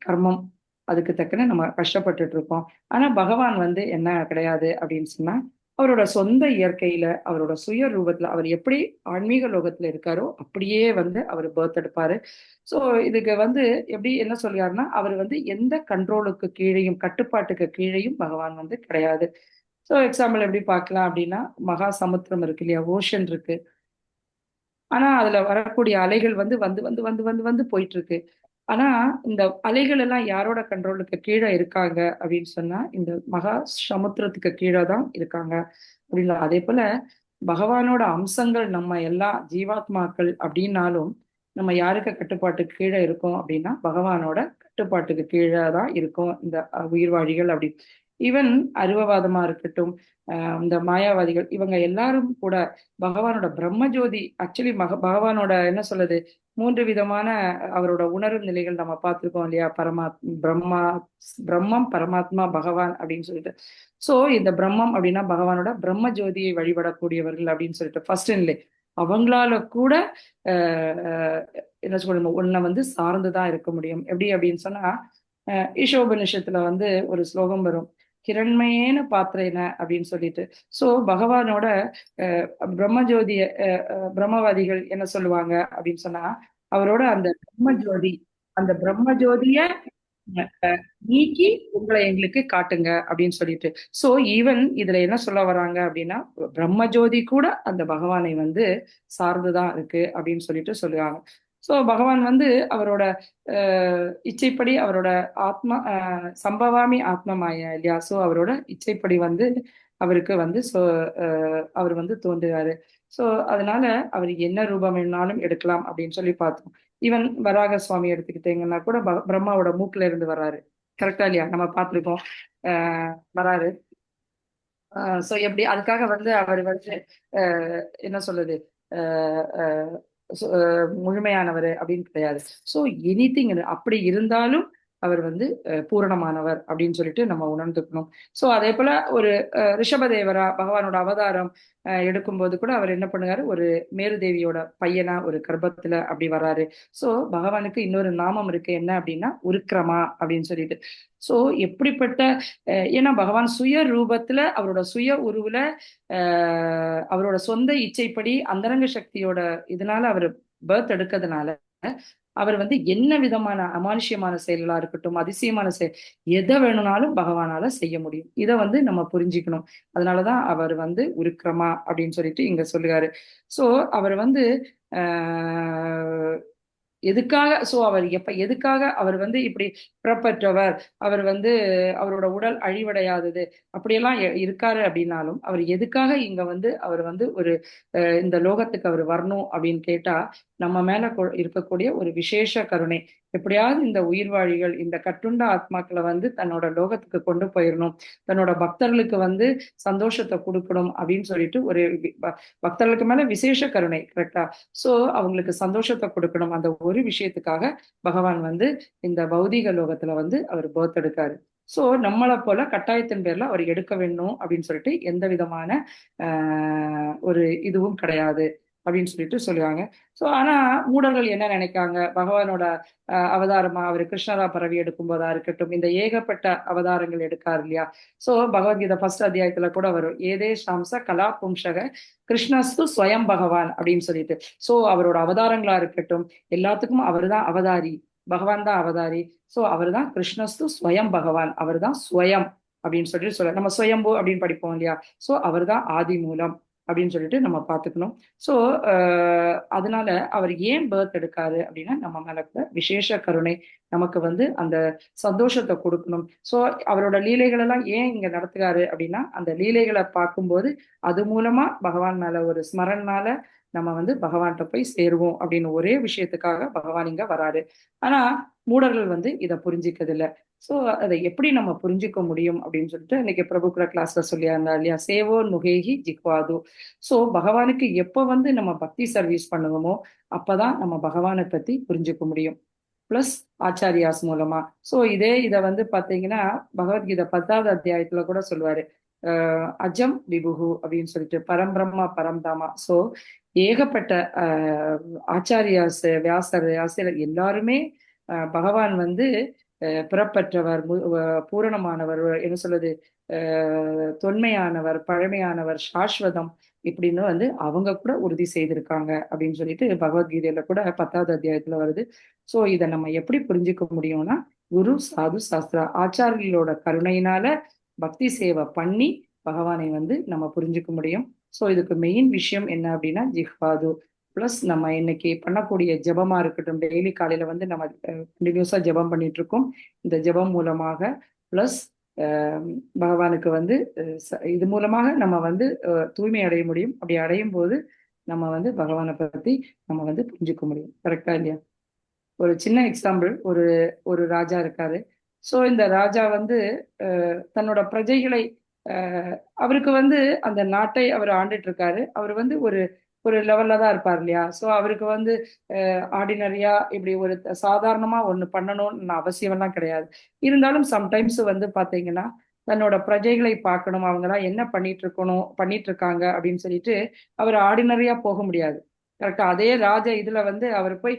கர்மம் அதுக்கு தக்கன நம்ம கஷ்டப்பட்டுட்டு இருக்கோம். ஆனா பகவான் வந்து என்ன கிடையாது அப்படின்னு சொன்னா அவரோட சொந்த இயற்கையில, அவரோட சுய ரூபத்துல அவர் எப்படி ஆன்மீக லோகத்துல இருக்காரோ அப்படியே வந்து அவர் பர்த் எடுப்பாரு. ஸோ இதுக்கு வந்து எப்படி என்ன சொல்றாருன்னா, அவர் வந்து எந்த கண்ட்ரோலுக்கு கீழேயும் கட்டுப்பாட்டுக்கு கீழேயும் பகவான் வந்து கிடையாது. ஸோ எக்ஸாம்பிள் எப்படி பார்க்கலாம் அப்படின்னா, மகா சமுத்திரம் இருக்கு இல்லையா, ஓஷன் இருக்கு. ஆனா அதுல வரக்கூடிய அலைகள் வந்து வந்து வந்து வந்து வந்து வந்து போயிட்டு இருக்கு. ஆனா இந்த அலைகள் எல்லாம் யாரோட கண்ட்ரோலுக்கு கீழே இருக்காங்க அப்படின்னு சொன்னா, இந்த மகா சமுத்திரத்துக்கு கீழே தான் இருக்காங்க அப்படின்னா, அதே போல பகவானோட அம்சங்கள் நம்ம எல்லா ஜீவாத்மாக்கள் அப்படின்னாலும் நம்ம யாருக்கு கட்டுப்பாட்டுக்கு கீழே இருக்கோம் அப்படின்னா பகவானோட கட்டுப்பாட்டுக்கு கீழே தான் இருக்கோம் இந்த உயிர்வாழிகள் அப்படி. ஈவன் அருவவாதமா இருக்கட்டும், இந்த மாயாவாதிகள் இவங்க எல்லாரும் கூட பகவானோட பிரம்மஜோதி ஆக்சுவலி பகவானோட என்ன சொல்லுது, 3 விதமான அவரோட உணர்வு நிலைகள் நம்ம பார்த்திருக்கோம் இல்லையா, பிரம்மா, பிரம்மம், பரமாத்மா, பகவான் அப்படின்னு சொல்லிட்டு. சோ இந்த பிரம்மம் அப்படின்னா பகவானோட பிரம்ம ஜோதியை வழிபடக்கூடியவர்கள் அப்படின்னு சொல்லிட்டு ஃபர்ஸ்ட் நிலை. அவங்களால கூட அஹ் என்ன சொல்லணும், ஒன்ன வந்து சார்ந்துதான் இருக்க முடியும். எப்படி அப்படின்னு சொன்னா, ஈஷோபனிஷத்துல வந்து ஒரு ஸ்லோகம் வரும், கிரண்மயேன பாத்திரேன அப்படின்னு சொல்லிட்டு. சோ பகவானோட பிரம்மஜோதிய பிரம்மவாதிகள் என்ன சொல்லுவாங்க அப்படின்னு சொன்னா, அவரோட அந்த பிரம்மஜோதி, அந்த பிரம்மஜோதிய நீக்கி உங்களை எங்களுக்கு காட்டுங்க அப்படின்னு சொல்லிட்டு. சோ ஈவன் இதுல என்ன சொல்ல வராங்க அப்படின்னா, பிரம்மஜோதி கூட அந்த பகவானை வந்து சார்ந்துதான் இருக்கு அப்படின்னு சொல்லிட்டு சொல்லுவாங்க. சோ பகவான் வந்து அவரோட இச்சைப்படி அவரோட ஆத்மா சம்பவாமி ஆத்மமாயா இல்லையா, சோ அவரோட இச்சைப்படி வந்து அவருக்கு வந்து அவர் வந்து தோன்றுறாரு. சோ அதனால அவர் என்ன ரூபம் வேணாலும் எடுக்கலாம் அப்படின்னு சொல்லி பார்த்தோம். ஈவன் வராக சுவாமி எடுத்துக்கிட்டீங்கன்னா கூட பிரம்மாவோட மூக்குல இருந்து வர்றாரு. கரெக்டா இல்லையா, நம்ம பார்த்திருக்கோம். வராரு. சோ எப்படி அதுக்காக வந்து அவர் வந்து என்ன சொல்லுது, முழுமையானவர் அப்படின்னு கிடையாது. சோ எனிதிங் அப்படி இருந்தாலும் அவர் வந்து பூரணமானவர் அப்படின்னு சொல்லிட்டு நம்ம உணர்ந்துக்கணும். சோ அதே போல ஒரு ரிஷபதேவரா பகவானோட அவதாரம் எடுக்கும்போது கூட அவர் என்ன பண்ணுவாரு, ஒரு மேருதேவியோட பையனா ஒரு கர்ப்பத்துல அப்படி வராரு. சோ பகவானுக்கு இன்னொரு நாமம் இருக்கு, என்ன அப்படின்னா உருக்கிரமா அப்படின்னு சொல்லிட்டு. சோ எப்படிப்பட்ட ஏன்னா பகவான் சுய ரூபத்துல அவரோட சுய உருவுல அவரோட சொந்த இச்சைப்படி அந்தரங்க சக்தியோட இதனால அவர் பர்த் எடுக்கிறதுனால அவர் வந்து என்ன விதமான அமானுஷ்யமான செயலா இருக்கட்டும், அதிசயமான செயல் எதை வேணும்னாலும் பகவானால செய்ய முடியும். இதை வந்து நம்ம புரிஞ்சுக்கணும். அதனாலதான் அவர் வந்து உருக்கிரமா அப்படின்னு சொல்லிட்டு இங்க சொல்லுவாரு. சோ அவர் வந்து எதுக்காக, சோ அவர் எதுக்காக அவர் வந்து இப்படி பிறப்பற்றவர், அவர் வந்து அவரோட உடல் அழிவடையாதது அப்படியெல்லாம் இருக்காரு அப்படின்னாலும் அவர் எதுக்காக இங்க வந்து அவர் வந்து ஒரு இந்த லோகத்துக்கு அவர் வரணும் அப்படின்னு கேட்டா, நம்ம மேல இருக்கக்கூடிய ஒரு விசேஷ கருணை. எப்படியாவது இந்த உயிர்வாழிகள் இந்த கட்டுண்ட ஆத்மாக்களை வந்து தன்னோட லோகத்துக்கு கொண்டு போயிடணும், தன்னோட பக்தர்களுக்கு வந்து சந்தோஷத்தை கொடுக்கணும் அப்படின்னு சொல்லிட்டு ஒரு பக்தர்களுக்கு மேல விசேஷ கருணை. கரெக்டா? சோ அவங்களுக்கு சந்தோஷத்தை கொடுக்கணும், அந்த ஒரு விஷயத்துக்காக பகவான் வந்து இந்த பௌதிக லோகத்துல வந்து அவர் பர்த் எடுக்காரு. சோ நம்மளை போல கட்டாயத்தின் பேர்ல அவர் எடுக்க வேணும் அப்படின்னு சொல்லிட்டு எந்த விதமான ஒரு இதுவும் கிடையாது அப்படின்னு சொல்லிட்டு சொல்லுவாங்க. சோ ஆனா மூடர்கள் என்ன நினைக்காங்க, பகவானோட அவதாரமா அவர் கிருஷ்ணரா பரவி எடுக்கும் போதா இருக்கட்டும், இந்த ஏகப்பட்ட அவதாரங்கள் எடுக்காரு இல்லையா. சோ பகவத்கீதை ஃபர்ஸ்ட் அத்தியாயத்துல கூட வரும், ஏதே ஷாம்ச கலா பும்சக கிருஷ்ணஸ்து ஸ்வயம் பகவான் அப்படின்னு சொல்லிட்டு. சோ அவரோட அவதாரங்களா இருக்கட்டும் எல்லாத்துக்கும் அவர் தான் அவதாரி, பகவான் தான் அவதாரி. சோ அவர் தான் கிருஷ்ணஸ்து ஸ்வயம் பகவான், அவர் தான் ஸ்வயம் அப்படின்னு சொல்லிட்டு சொல்ல, நம்ம ஸ்வயம்பு அப்படின்னு படிப்போம் இல்லையா. சோ அவர் தான் ஆதி மூலம் அப்படின்னு சொல்லிட்டு நம்ம பார்த்துக்கணும். சோ அதனால அவர் ஏன் பர்த் எடுக்காரு அப்படின்னா நம்ம மேல விசேஷ கருணை, நமக்கு வந்து அந்த சந்தோஷத்தை கொடுக்கணும். சோ அவரோட லீலைகள் எல்லாம் ஏன் இங்க நடத்துகாரு அப்படின்னா, அந்த லீலைகளை பார்க்கும்போது அது மூலமா பகவான் மேல ஒரு ஸ்மரனால நம்ம வந்து பகவான்கிட்ட போய் சேருவோம் அப்படின்னு ஒரே விஷயத்துக்காக பகவான் இங்க வராரு. ஆனா மூடர்கள் வந்து இதை புரிஞ்சிக்கிறது இல்லை. சோ அதை எப்படி நம்ம புரிஞ்சுக்க முடியும் அப்படின்னு சொல்லிட்டு இன்னைக்கு பிரபுக்குர கிளாஸ்ல சொல்லியிருந்தா இல்லையா, சேவோ நுகேகி ஜிக்வாது. சோ பகவானுக்கு எப்ப வந்து நம்ம பக்தி சர்வீஸ் பண்ணுவோமோ அப்பதான் நம்ம பகவானை பத்தி புரிஞ்சுக்க முடியும், பிளஸ் ஆச்சாரியாஸ் மூலமா. சோ இதை வந்து பாத்தீங்கன்னா பகவத்கீதை 10வது அத்தியாயத்துல கூட சொல்லுவாரு, அஜம் விபுகு அப்படின்னு சொல்லிட்டு, பரம்பிரம்மா பரம்தாமா. சோ ஏகப்பட்ட ஆச்சாரியாஸ், வியாசர், ஆசிரியர் எல்லாருமே பகவான் வந்து பிறப்பற்றவர், பூரணமானவர், என்ன சொல்றது, தொன்மையானவர், பழமையானவர், சாஸ்வதம் இப்படின்னு வந்து அவங்க கூட உறுதி செய்திருக்காங்க அப்படின்னு சொல்லிட்டு பகவத்கீதையில கூட 10வது அத்தியாயத்துல வருது. ஸோ இதை நம்ம எப்படி புரிஞ்சுக்க முடியும்னா, குரு சாது சாஸ்திரா ஆச்சாரியர்களோட கருணையினால பக்தி சேவை பண்ணி பகவானை வந்து நம்ம புரிஞ்சுக்க முடியும். ஸோ இதுக்கு மெயின் விஷயம் என்ன அப்படின்னா ஜிஹ்வாது ப்ளஸ் நம்ம இன்னைக்கு பண்ணக்கூடிய ஜெபமா இருக்கட்டும். டெய்லி காலையில வந்து நம்ம கண்டினியூஸா ஜெபம் பண்ணிட்டு இருக்கோம். இந்த ஜெபம் மூலமாக ப்ளஸ் பகவானுக்கு வந்து இது மூலமாக நம்ம வந்து தூய்மை அடைய முடியும். அப்படி அடையும் போது நம்ம வந்து பகவானை பத்தி நம்ம வந்து புரிஞ்சுக்க முடியும். கரெக்டா இல்லையா? ஒரு சின்ன எக்ஸாம்பிள், ஒரு ராஜா இருக்காரு. ஸோ இந்த ராஜா வந்து தன்னோட பிரஜைகளை அவருக்கு வந்து அந்த நாட்டை அவர் ஆண்டுட்டு இருக்காரு. அவர் வந்து ஒரு ஒரு லெவல்ல தான் இருப்பார் இல்லையா? ஸோ அவருக்கு வந்து ஆர்டினரியா இப்படி ஒரு சாதாரணமா ஒண்ணு பண்ணணும்னு அவசியம் எல்லாம் கிடையாது. இருந்தாலும் சம்டைம்ஸ் வந்து பாத்தீங்கன்னா தன்னோட பிரஜைகளை பார்க்கணும், அவங்கலாம் என்ன பண்ணிட்டு இருக்காங்க அப்படின்னு சொல்லிட்டு அவர் ஆர்டினரியா போக முடியாது. கரெக்டா? அதே ராஜா இதுல வந்து அவர் போய்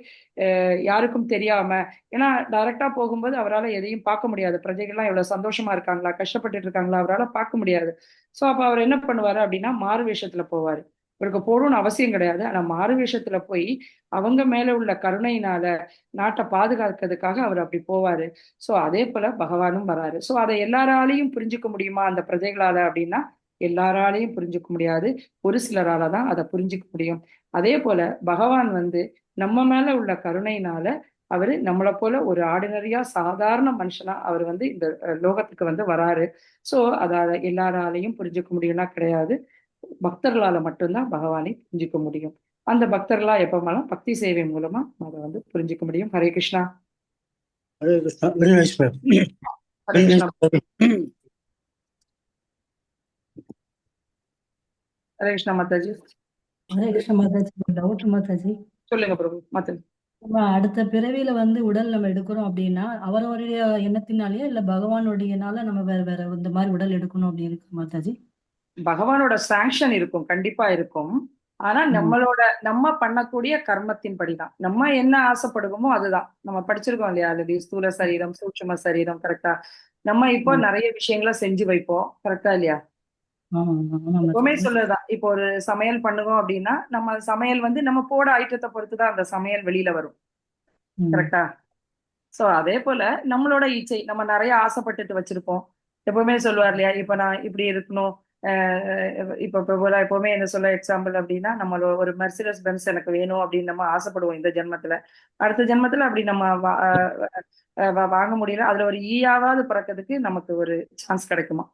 யாருக்கும் தெரியாம, ஏன்னா டைரக்டா போகும்போது அவரால் எதையும் பார்க்க முடியாது. பிரஜைகள்லாம் எவ்வளவு சந்தோஷமா இருக்காங்களா, கஷ்டப்பட்டுட்டு இருக்காங்களா, அவரால் பார்க்க முடியாது. ஸோ அப்ப அவர் என்ன பண்ணுவாரு அப்படின்னா மாறு வேஷத்துல போவாரு. இவருக்கு போகணும்னு அவசியம் கிடையாது. ஆனா மாறு வேஷத்துல போய் அவங்க மேல உள்ள கருணையினால நாட்டை பாதுகாக்கிறதுக்காக அவர் அப்படி போவாரு. ஸோ அதே போல பகவானும் வராரு. ஸோ அதை எல்லாராலையும் புரிஞ்சுக்க முடியுமா அந்த பிரஜைகளால அப்படின்னா எல்லாராலையும் புரிஞ்சுக்க முடியாது. ஒரு சிலரால தான் அதை புரிஞ்சுக்க முடியும். அதே போல பகவான் வந்து நம்ம மேல உள்ள கருணையினால அவரு நம்மளை போல ஒரு ஆர்டினரியா சாதாரண மனுஷனா அவர் வந்து இந்த லோகத்துக்கு வந்து வராரு. ஸோ அதால எல்லாராலையும் புரிஞ்சுக்க முடியும்னா கிடையாது. பக்தர்களால மட்டும்தான் பகவானை புரிஞ்சுக்க முடியும். அந்த பக்தர்களா எப்பமெல்லாம் பக்தி சேவை மூலமா அதை வந்து புரிஞ்சுக்க முடியும். Hare Krishna. Hare Krishna. Very nice ma'am. Hare Krishna. Hare Krishna Mataji. Hare Krishna Mataji. Doubt Mataji, சொல்லுங்க பிரபு. மாதாஜி, நம்ம அடுத்த பிறவியில வந்து உடல் நம்ம எடுக்கிறோம் அப்படின்னா அவரவருடைய எண்ணத்தினாலேயே இல்ல பகவானுடையனால நம்ம வேற வேற இந்த மாதிரி உடல் எடுக்கணும் அப்படின்னு இருக்கு மாதாஜி? பகவானோட சாங்ஷன் இருக்கும், கண்டிப்பா இருக்கும். ஆனா நம்ம பண்ணக்கூடிய கர்மத்தின் படிதான். நம்ம என்ன ஆசைப்படுவோமோ அதுதான். நம்ம படிச்சிருக்கோம் இல்லையா ஆல்ரெடி, ஸ்தூல சரீரம், சூட்சும சரீரம். கரெக்டா? நம்ம இப்போ நிறைய விஷயங்களை செஞ்சு வைப்போம். கரெக்டா இல்லையா? எப்பவுமே சொல்லதான். இப்போ ஒரு சமையல் பண்ணுவோம் அப்படின்னா நம்ம சமையல் வந்து நம்ம போட ஐட்டத்தை பொறுத்துதான் அந்த சமையல் வெளியில வரும். கரெக்டா? சோ அதே போல நம்மளோட இச்சை நம்ம நிறைய ஆசைப்பட்டுட்டு வச்சிருப்போம். எப்பவுமே சொல்லுவார் இல்லையா, இப்ப நான் இப்படி இருக்கணும். இப்ப பிரபுலா எப்பவுமே என்ன சொல்ல எக்ஸாம்பிள் அப்படின்னா, நம்ம ஒரு மெர்சிடஸ் பென்ஸ் எனக்கு வேணும் அப்படின்னு நம்ம ஆசைப்படுவோம் இந்த ஜென்மத்துல. அடுத்த ஜென்மத்துல அப்படி நம்ம வாங்க முடியல. அதுல ஒரு ஈயாவது பிறக்கிறதுக்கு நமக்கு ஒரு சான்ஸ் கிடைக்குமா?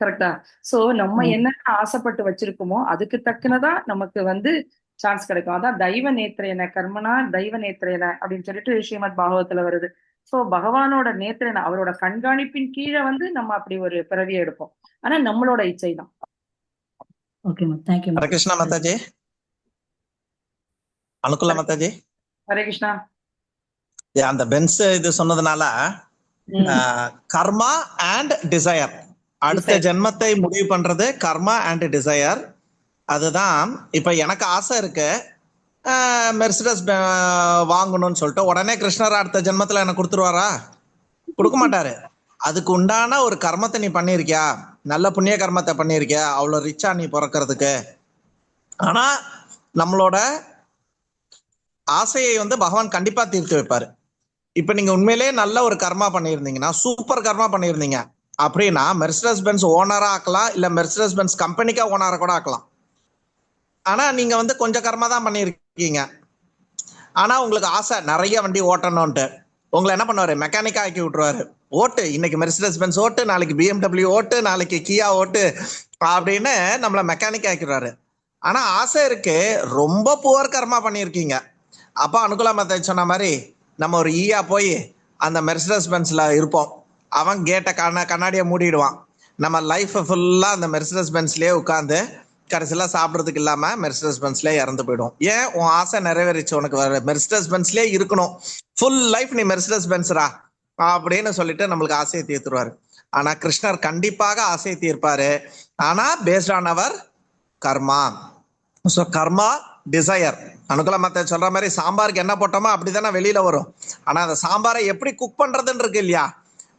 கரெக்டா? சோ நம்ம என்ன ஆசைப்பட்டு வச்சிருக்கோமோ அதுக்கு தக்கனதான் நமக்கு வந்து சான்ஸ் கிடைக்கும். அதான் தெய்வ நேத்திரேன கர்மனா தெய்வ நேத்திரேன அப்படின்னு சொல்லிட்டு ஸ்ரீமத் பாகவத்துல வருது. சோ பகவானோட நேத்திரேன அவரோட கண்காணிப்பின் கீழே வந்து நம்ம அப்படி ஒரு பிறவியை எடுப்போம். ஆனா நம்மளோட இச்சை தான். ஹரே கிருஷ்ணா மாதாஜி. அனுகூல மாதாஜி. ஹரே கிருஷ்ணா. அந்த பென்ஸ் இது சொன்னதுனால கர்மா அண்ட் டிசையர், அடுத்த ஜென்மத்தை முடிவு பண்றது கர்மா அண்ட் டிசையர். அதுதான் இப்ப எனக்கு ஆசை இருக்கு மெர்சிடஸ் வாங்கணும்னு சொல்லிட்டு, உடனே கிருஷ்ணர் அடுத்த ஜென்மத்துல எனக்கு கொடுத்துருவாரா? கொடுக்க மாட்டாரு. அதுக்கு உண்டான ஒரு கர்மத்தை நீ பண்ணிருக்கியா, நல்ல புண்ணிய கர்மத்தை பண்ணிருக்கியா, அவ்வளவு ரிச்சா நீ பிறக்கிறதுக்கு. ஆனா நம்மளோட ஆசையை வந்து பகவான் கண்டிப்பா தீர்த்து வைப்பாரு. இப்ப நீங்க உண்மையிலேயே நல்ல ஒரு கர்மா பண்ணியிருந்தீங்கன்னா, சூப்பர் கர்மா பண்ணியிருந்தீங்க அப்படின்னா மெர்சிடஸ் பென்ஸ் ஓனரா ஆக்கலாம், இல்ல மெர்சிடஸ் பென்ஸ் கம்பெனிக்கா ஓனரா கூட ஆக்கலாம். ஆனா நீங்க வந்து கொஞ்சம் கர்மா தான் பண்ணியிருக்கீங்க. ஆனா உங்களுக்கு ஆசை நிறைய வண்டி ஓட்டணும்ட்டு, உங்களை என்ன பண்ணுவாரு, மெக்கானிக்கா ஆக்கி விட்டுருவாரு. ஓட்டு, இன்னைக்கு மெர்சிடஸ் பென்ஸ் ஓட்டு, நாளைக்கு BMW ஓட்டு, நாளைக்கு கியா ஓட்டு அப்படின்னு நம்மள மெக்கானிக் ஆக்கிடுவாரு. ஆனா ஆசை இருக்கு, ரொம்ப புவர் கர்மா பண்ணியிருக்கீங்க. அப்ப அனுகூல மாதாஜி சொன்ன மாதிரி நம்ம ஒரு ஈயா போய் அந்த மெர்சிடஸ் பென்ஸ்ல இருப்போம். அவன் கேட்டை கண்ணாடியை மூடிடுவான். நம்ம லைஃப் ஃபுல்லா அந்த மெர்சிடஸ் பென்ஸ்லயே உட்காந்து கடைசியில சாப்பிட்றதுக்கு இல்லாம மெர்சிடஸ் பென்ஸ்லயே இறந்து போயிடும். ஏன்? உன் ஆசை நிறைவேறிச்சு, உனக்கு மெர்சிடஸ் பென்ஸ்லயே இருக்கணும், ஃபுல் லைஃப் நீ மெர்சிடஸ் பென்ஸ்ரா அப்படின்னு சொல்லிட்டு நம்மளுக்கு ஆசையை தீர்த்துருவாரு. ஆனா கிருஷ்ணர் கண்டிப்பாக ஆசையை தீர்ப்பாரு. ஆனா பேஸ்ட் ஆன் அவர் கர்மா. So karma desire. அனுகூல மாதாஜி சொல்ற மாதிரி சாம்பாருக்கு என்ன போட்டோமோ அப்படித்தானே வெளியில வரும். ஆனா அந்த சாம்பாரை எப்படி குக் பண்றதுன்னு இருக்கு இல்லையா,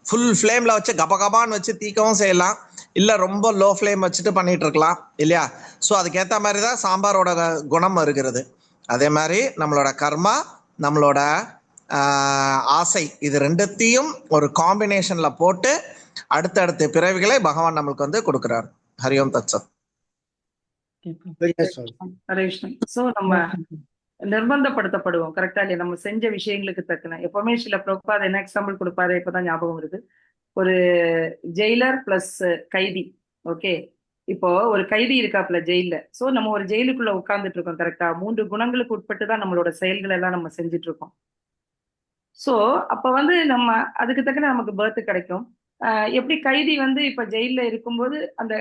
ஃபுல் ஃப்ளேம்ல வச்சு கபகபான்னு வச்சு தீக்கவும் செய்யலாம், இல்லை ரொம்ப லோ ஃப்ளேம் வச்சுட்டு பண்ணிட்டு இருக்கலாம் இல்லையா? ஸோ அதுக்கேற்ற மாதிரி தான் சாம்பாரோட குணம் இருக்கிறது. அதே மாதிரி நம்மளோட கர்மா, நம்மளோட ஆசை, இது ரெண்டுத்தையும் ஒரு காம்பினேஷன்ல போட்டு அடுத்தடுத்த பிறவிகளை பகவான் நம்மளுக்கு வந்து கொடுக்கிறார். ஹரியோம் தத்சத். Very nice, sir. Hare Krishnan. So நம்ம நிர்பந்தப்படுத்தப்படுவோம், கரெக்டா இல்லையா? நம்ம செஞ்ச விஷயங்களுக்கு தக்கன எப்பவுமே சில பிரபாத் என்ன எக்ஸாம்பிள் கொடுப்பாரு, இப்பதான் ஞாபகம் வருது. ஒரு ஜெயிலர் பிளஸ் கைதி. ஓகே, இப்போ ஒரு கைதி இருக்காப்ல ஜெயில. சோ நம்ம ஒரு ஜெயிலுக்குள்ள உட்கார்ந்துட்டு இருக்கோம், கரெக்டா? 3 குணங்களுக்கு உட்பட்டு தான் நம்மளோட செயல்கள் எல்லாம் நம்ம செஞ்சுட்டு இருக்கோம். சோ அப்ப வந்து நம்ம அதுக்கு தக்கன நமக்கு பர்த் கிடைக்கும். எப்படி கைதி வந்து இப்ப ஜெயில இருக்கும்போது அந்த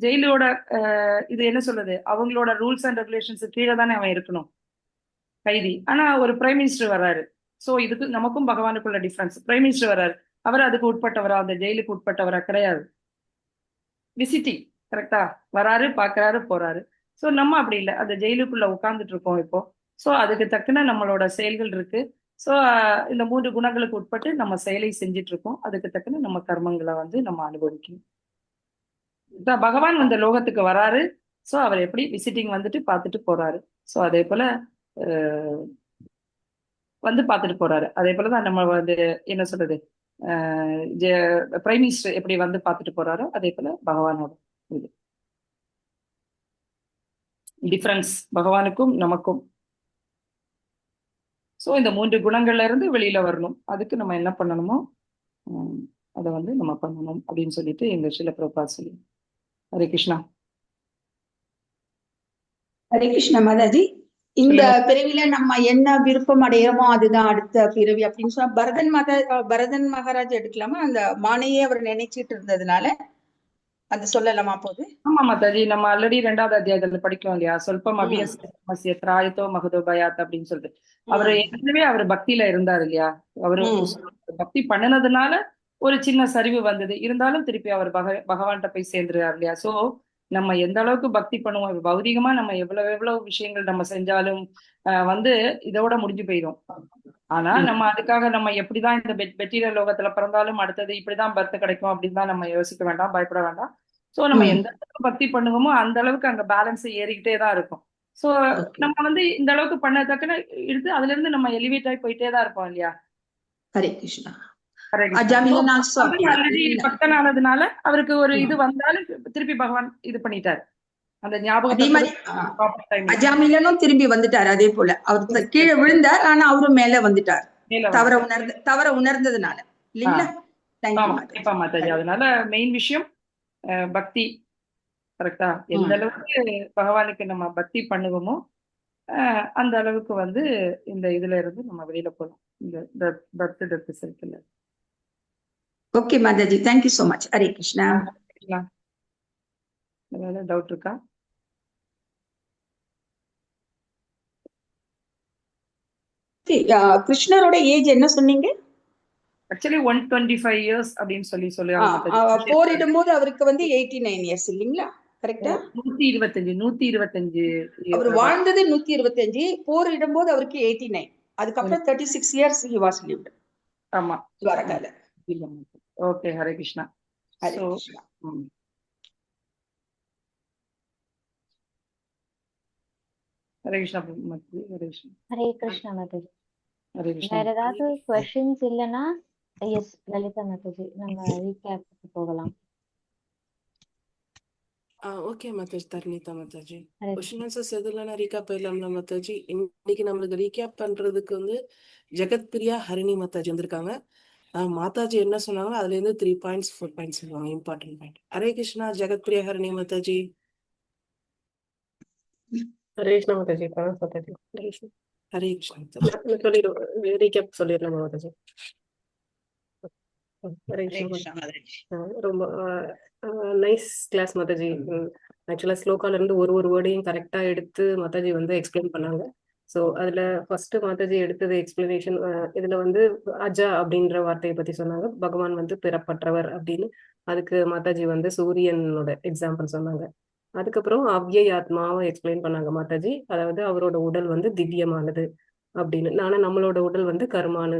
ஜெயிலோட இது என்ன சொல்லுது, அவங்களோட ரூல்ஸ் அண்ட் ரெகுலேஷன்ஸ் கீழே தானே அவன் இருக்கணும் கைதி. ஆனா ஒரு பிரைம் மினிஸ்டர் வர்றாரு. சோ இதுக்கு நமக்கும் பகவானுக்குள்ள டிஃபரன்ஸ். பிரைம் மினிஸ்டர் வர்றாரு, அவர் அதுக்கு உட்பட்டவரா, அந்த ஜெயிலுக்கு உட்பட்டவரா கிடையாது. விசிட்டிங், கரெக்டா? வராரு, பாக்குறாரு, போறாரு. சோ நம்ம அப்படி இல்லை, அந்த ஜெயிலுக்குள்ள உட்கார்ந்துட்டு இருக்கோம் இப்போ. சோ அதுக்கு தக்கன நம்மளோட செயல்கள் இருக்கு. ஸோ இந்த 3 குணங்களுக்கு உட்பட்டு நம்ம செயலை செஞ்சுட்டு இருக்கோம். அதுக்கு தக்கன நம்ம கர்மங்களை வந்து நம்ம அனுபவிக்கணும். பகவான் இந்த லோகத்துக்கு வராரு. ஸோ அவர் எப்படி விசிட்டிங் வந்துட்டு பார்த்துட்டு போறாரு. ஸோ அதே போல வந்து பார்த்துட்டு போறாரு. அதே போலதான் நம்ம வந்து என்ன சொல்றது, பிரைம் மினிஸ்டர் எப்படி வந்து பார்த்துட்டு போறாரோ அதே போல பகவானோட இது டிஃபரன்ஸ் பகவானுக்கும் நமக்கும். ஸோ இந்த 3 குணங்கள்ல இருந்து வெளியில வரணும். அதுக்கு நம்ம என்ன பண்ணணுமோ அதை வந்து நம்ம பண்ணணும் அப்படின்னு சொல்லிட்டு எங்க ஸ்ரீல பிரபுபாத் சொல்லி. ஹரே கிருஷ்ணா. ஹரே கிருஷ்ணா மாதாஜி. இந்த பிறவில நம்ம என்ன விருப்பம் அடையிறோமோ அதுதான் அடுத்த பிறவி அப்படின்னு சொன்னா பரதன் மகாராஜ் எடுக்கலாமா? அந்த மானையே அவர் நினைச்சிட்டு இருந்ததுனால அது சொல்லலாமா போது? ஆமா மாதாஜி, நம்ம ஆல்ரெடி 2வது அத்தியாயத்துல படிக்கோம் இல்லையா, சொல்பம் அபியசிய திராயத்தோ மகதோ பயாத் அப்படின்னு சொல்லிட்டு. அவரு ஏற்கனவே அவர் பக்தியில இருந்தார் இல்லையா. அவரு பக்தி பண்ணினதுனால ஒரு சின்ன சரிவு வந்தது, இருந்தாலும் திருப்பி அவர் பகவான்கிட்ட போய் சேர்ந்துருக்கார் இல்லையா. சோ நம்ம எந்த அளவுக்கு பக்தி பண்ணுவோம், பௌதிகமா நம்ம எவ்வளவு விஷயங்கள் நம்ம செஞ்சாலும் வந்து இதோட முடிஞ்சு போயிடும். ஆனா நம்ம அதுக்காக நம்ம எப்படிதான் இந்த மெட்டீரியல் லோகத்துல பிறந்தாலும் அடுத்தது இப்படிதான் பர்த் கிடைக்கும் அப்படின்னு தான் நம்ம யோசிக்க வேண்டாம், பயப்பட வேண்டாம். சோ நம்ம எந்த அளவுக்கு பக்தி பண்ணுவோமோ அந்த அளவுக்கு அங்க பேலன்ஸ் ஏறிக்கிட்டே தான் இருக்கும். சோ நம்ம வந்து இந்த அளவுக்கு பண்ணதுக்குன்னு எடுத்து அதுல இருந்து நம்ம எலிவேட் ஆகி போயிட்டே தான் இருப்போம் இல்லையா. ஹரே கிருஷ்ணா. பக்தனானதுனால அவருக்கு ஒரு இது வந்தாலும் திருப்பி பகவான் இது பண்ணிட்டாரு. அந்த ஞாபகம் அஜாமிலனும் திரும்பி வந்துட்டார். அதே போல அவர் கீழே விழுந்தார், ஆனா அவரும் மேல வந்துட்டார் தவற உணர்ந்ததுனால இல்லைங்களா. கண்டிப்பா மாதாஜி. அதனால மெயின் விஷயம் பக்தி, கரெக்டா? எந்த அளவுக்கு பகவானுக்கு நம்ம பக்தி பண்ணுவோமோ அந்த அளவுக்கு வந்து இந்த இதுல இருந்து நம்ம வெளியில போகலாம், இந்த birth death cycle. Okay Mataji, thank you so much. Hare Krishna. ஏதாவது டவுட் இருக்கா? கிருஷ்ணரோட ஏஜ் என்ன சொன்னீங்க? ஆக்சுவலி 125 இயர்ஸ் அப்படின்னு சொல்லுவாங்க. போரிடும்போது அவருக்கு வந்து 89 இயர்ஸ் இல்லீங்களா? கரெக்டா? 125 அவர் வாழ்ந்தது 125, போரிடும்போது அவருக்கு 89. அதுக்கப்புறம் 36 இயர்ஸ் he was lived. ஆமா, துவாரகால. ஓகே, ஹரே கிருஷ்ணா. ஹரே கிருஷ்ணா. ஹரே கிருஷ்ணா. ஹரே கிருஷ்ணா. ஹரே கிருஷ்ணா மாதாஜி. ஹரே கிருஷ்ணா. வேற ஏதாவது क्वेश्चंस இல்லனா எஸ் லலிதா மாதாஜி நம்ம ரீகேப்க்கு போகலாம். Okay Mataji, Tharnitha Mataji. Question answers எதுலனா ரீகேப் பண்ணலாம்ல மாதாஜி? இன்னைக்கு நம்மளுக்கு ரீகேப் பண்றதுக்கு வந்து ஜெகத் பிரியா ஹரிணி மாதாஜி வந்திருக்காங்க. மாதாஜி என்ன சொன்னாங்களோ அதுல இருந்து 3 பாயிண்ட்ஸ் 4 பாயிண்ட்ஸ் சொல்லுவாங்க, இம்பார்ட்டன்ட் பாயிண்ட். ஹரே கிருஷ்ணா. ஜெகத் பிரியா ஹரிணி மாதாஜி. ஹரே கிருஷ்ணா மாதாஜி. ஹரே கிருஷ்ணா. ரீகேப் சொல்லிடலாமா மாதாஜி? ஹரே கிருஷ்ணா. ரொம்ப நைஸ் கிளாஸ் மாதாஜி. ஆக்சுவலா ஸ்லோகால இருந்து ஒரு வேர்டையும் கரெக்டா எடுத்து மாதாஜி வந்து எக்ஸ்பிளைன் பண்ணாங்க. ஸோ அதுல ஃபர்ஸ்ட் மாதாஜி எடுத்தது எக்ஸ்பிளனேஷன். இதுல வந்து அஜா அப்படின்ற வார்த்தையை பத்தி சொன்னாங்க. பகவான் வந்து பிறப்பற்றவர் அப்படின்னு. அதுக்கு மாதாஜி வந்து சூரியனோட எக்ஸாம்பிள் சொன்னாங்க. அதுக்கப்புறம் அவ்யய் ஆத்மாவை எக்ஸ்பிளைன் பண்ணாங்க மாதாஜி. அதாவது அவரோட உடல் வந்து திவ்யமானது அப்படின்னு. ஆனா நம்மளோட உடல் வந்து கர்மானு,